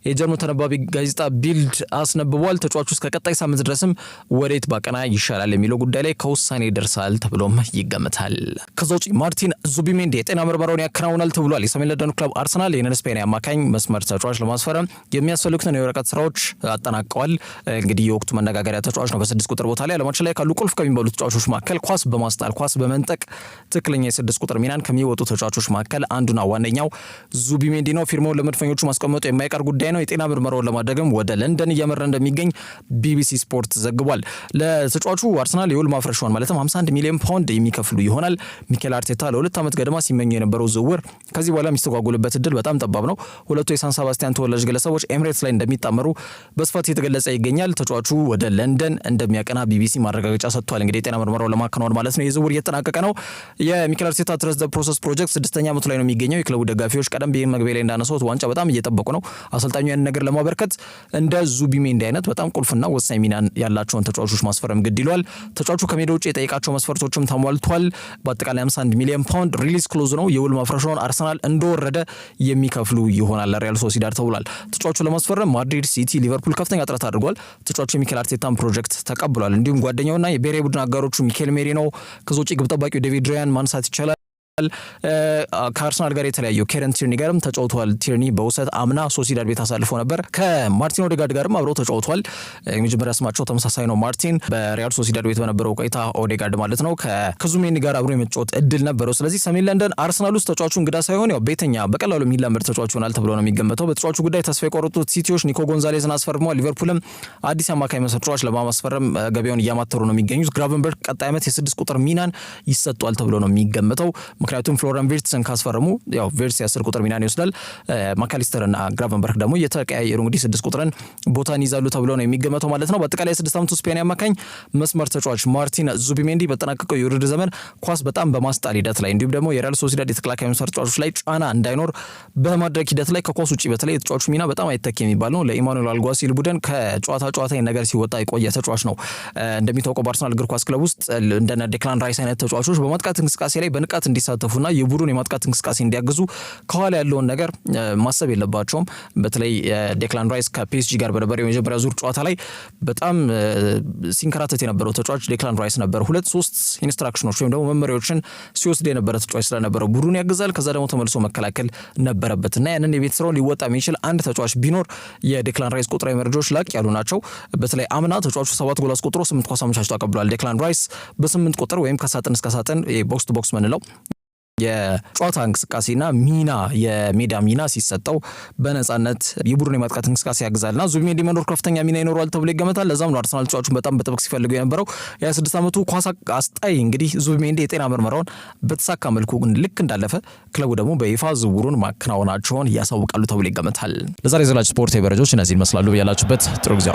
የጀርመን ተነባቢ ጋዜጣ ቢልድ አስነብቧል። ተጫዋቹ እስከ ቀጣይ ሳምንት ድረስም ወዴት ባቀና ይሻላል የሚለው ጉዳይ ላይ ከውሳኔ ይደርሳል ተብሎም ይገመታል። ከዛ ውጪ ማርቲን ዙቢሜንዲ የጤና ምርመራውን ያከናውናል ተብሏል። የሰሜን ለንደኑ ክለብ አርሰናል ይህንን ስፔናዊ አማካኝ መስመር ተጫዋች ለማስፈረም የሚያስፈልጉትን የወረቀት ስራዎች አጠናቀዋል። እንግዲህ የወቅቱ መነጋገሪያ ተጫዋች ነው። በ6 ቁጥር ቦታ ላይ ዓለማችን ላይ ካሉ ቁልፍ ከሚባሉ ተጫዋቾች መካከል ኳስ በማስጣል ኳስ በመንጠቅ ትክክለኛ የ6 ቁጥር ሚናን ከሚወጡ ተጫዋቾች መካከል አንዱና ዋነኛው ዙቢሜንዲ ነው። ፊርማውን ለመድፈኞቹ ማስቀመጡ የማይቀር ጉዳይ ነው። የጤና ምርመራውን ለማድረግም ወደ ለንደን እያመራ እንደሚገኝ ቢቢሲ ስፖርት ዘግቧል። ለተጫዋቹ አርሰናል የውል ማፍረሻውን ማለትም 51 ሚሊዮን ፓውንድ የሚከፍሉ ይሆናል። ሚኬል አርቴታ ለ2 ዓመት ገደማ ሲመኙ የነበረው ዝውውር ከዚህ በኋላ የሚስተጓጎልበት እድል በጣም ጠባብ ነው። ሁለቱ የሳን ሰባስቲያን ተወላጅ ግለሰቦች ኤምሬትስ ላይ እንደሚጣመሩ በስፋት የተገለጸ ይገኛል። ተጫዋቹ ወደ ለንደን እንደሚያቀና ቢቢሲ ማረጋገጫ ሰጥቷል። እንግዲህ የጤና ምርመራውን ለማከናወን ማለት ነው። የዝውውር እየተጠናቀቀ ነው። የሚኬል አርቴታ አርቴታ ትረስ ዘ ፕሮሰስ ፕሮጀክት 6ኛ ዓመቱ ላይ ነው የሚገኘው። የክለቡ ደጋፊዎች ቀደም ብዬ መግቢያ ላይ እንዳነሳሁት ዋንጫ በጣም እየጠበቁ ነው። አሰልጣኙ ያን ነገር ለማበርከት እንደ ዙቢሜንዲ አይነት በጣም ቁልፍና ወሳኝ ሚና ያላቸውን ተጫዋቾች ማስፈረም ግድ ይሏል። ተጫዋቹ ከሜዳ ውጭ የጠየቃቸው መስፈርቶችም ተሟልቷል። በአጠቃላይ 51 ሚሊዮን ፓውንድ ሪሊዝ ክሎዝ ነው። የውል ማፍረሻውን አርሰናል እንደወረደ የሚከፍሉ ይሆናል ለሪያል ሶሲዳድ ተብሏል። ተጫዋቹ ለማስፈረም ማድሪድ፣ ሲቲ፣ ሊቨርፑል ከፍተኛ ጥረት አድርጓል። ተጫዋቹ የሚኬል አርቴታን ፕሮጀክት ተቀብሏል። እንዲሁም ጓደኛውና የብሔራዊ ቡድን አጋሮቹ ሚኬል ሜሪኖ ከዚ ውጭ ግብ ጠባቂው ዴቪድ ራያን ማንሳት ይቻላል። ከአርሰናል ጋር የተለያየው ኬረን ቲርኒ ጋርም ተጫውቷል። ቲርኒ በውሰት አምና ሶሲዳድ ቤት አሳልፎ ነበር። ከማርቲን ኦዴጋርድ ጋርም አብረው ተጫውቷል። የመጀመሪያ ስማቸው ተመሳሳይ ነው ማርቲን። በሪያል ሶሲዳድ ቤት በነበረው ቆይታ ኦዴጋርድ ማለት ነው ከዙቢሜንዲ ጋር አብሮ የመጫወት እድል ነበረው። ስለዚህ ሰሜን ለንደን አርሰናል ውስጥ ተጫዋቹ እንግዳ ሳይሆን ያው ቤተኛ በቀላሉ የሚላመድ ተጫዋቹ ይሆናል ተብሎ ነው የሚገመተው። በተጫዋቹ ጉዳይ ተስፋ የቆረጡት ሲቲዎች ኒኮ ጎንዛሌዝን አስፈርመዋል። ሊቨርፑልም አዲስ አማካይ ተጫዋች ለማስፈረም ገበያውን እያማተሩ ነው የሚገኙት። ግራቨንበርግ ቀጣይ ዓመት የ6 ቁጥር ሚናን ይሰጧል ተብሎ ነው የሚገመተው። ምክንያቱም ፍሎረን ቪርትስን ካስፈረሙ ያው ቪርትስ የ10 ቁጥር ሚናን ይወስዳል። ማካሊስተር እና ግራቨንበርግ ደግሞ እየተቀያየሩ እንግዲህ 6 ቁጥርን ቦታን ይዛሉ ተብሎ ነው የሚገመተው ማለት ነው። በአጠቃላይ 6 ዓመቱ ስፔናዊ አማካኝ መስመር ተጫዋች ማርቲን ዙቢሜንዲ በተጠናቀቀው የውድድር ዘመን ኳስ በጣም በማስጣል ሂደት ላይ እንዲሁም ደግሞ የሪያል ሶሲዳድ የተከላካይ መስመር ተጫዋቾች ላይ ጫና እንዳይኖር በማድረግ ሂደት ላይ ከኳስ ውጪ በተለይ የተጫዋቹ ሚና በጣም አይተክ የሚባል ነው። ለኢማኑኤል አልጓሲል ቡድን ከጨዋታ ነገር ሲወጣ የቆየ ተጫዋች ነው። እንደሚታወቀው በአርሰናል እግር ኳስ ክለብ ውስጥ እንደነ ዴክላን ራይስ አይነት ተጫዋቾች በማጥቃት እንቅስቃሴ ላይ በንቃት እንዲሳተፉና የቡድን የማጥቃት እንቅስቃሴ እንዲያግዙ ከኋላ ያለውን ነገር ማሰብ የለባቸውም። በተለይ ዴክላን ራይስ ከፒኤስጂ ጋር በነበረው የመጀመሪያ ዙር ጨዋታ ላይ በጣም ሲንከራተት የነበረው ተጫዋች ዴክላን ራይስ ነበር። 2-3 ኢንስትራክሽኖች ወይም ደግሞ መመሪያዎችን ሲወስድ የነበረ ተጫዋች ስለነበረው ቡድን ያግዛል። ከዛ ደግሞ ተመልሶ መከላከል ነበረበትና ያንን የቤት ስራውን ሊወጣ የሚችል አንድ ተጫዋች ቢኖር የዴክላን ራይስ ቁጥራዊ መረጃዎች ላቅ ያሉ ናቸው። በተለይ አምና ተጫዋቹ 7 ጎል አስቆጥሮ 8 ኳስ አመቻችቶ አቀብሏል። ዴክላን ራይስ በ8 ቁጥር ወይም ከሳጥን እስከ ሳጥን ቦክስ ቱ ቦክስ ምንለው የጨዋታ እንቅስቃሴና ሚና የሜዳ ሚና ሲሰጠው በነጻነት የቡድን የማጥቃት እንቅስቃሴ ያግዛልና ዙቢሜንዲ መኖር ከፍተኛ ሚና ይኖረዋል ተብሎ ይገመታል። ለዛም ነው አርሰናል ተጫዋቹን በጣም በጥብቅ ሲፈልገው የነበረው። የ26 ዓመቱ ኳስ አስጣይ እንግዲህ ዙቢሜንዲ የጤና ምርመራውን በተሳካ መልኩ ልክ እንዳለፈ ክለቡ ደግሞ በይፋ ዝውውሩን ማከናወናቸውን ያሳውቃሉ ተብሎ ይገመታል። ለዛሬ ዘላች ስፖርት የበረጆች እነዚህን ይመስላሉ። ያላችሁበት ጥሩ ጊዜ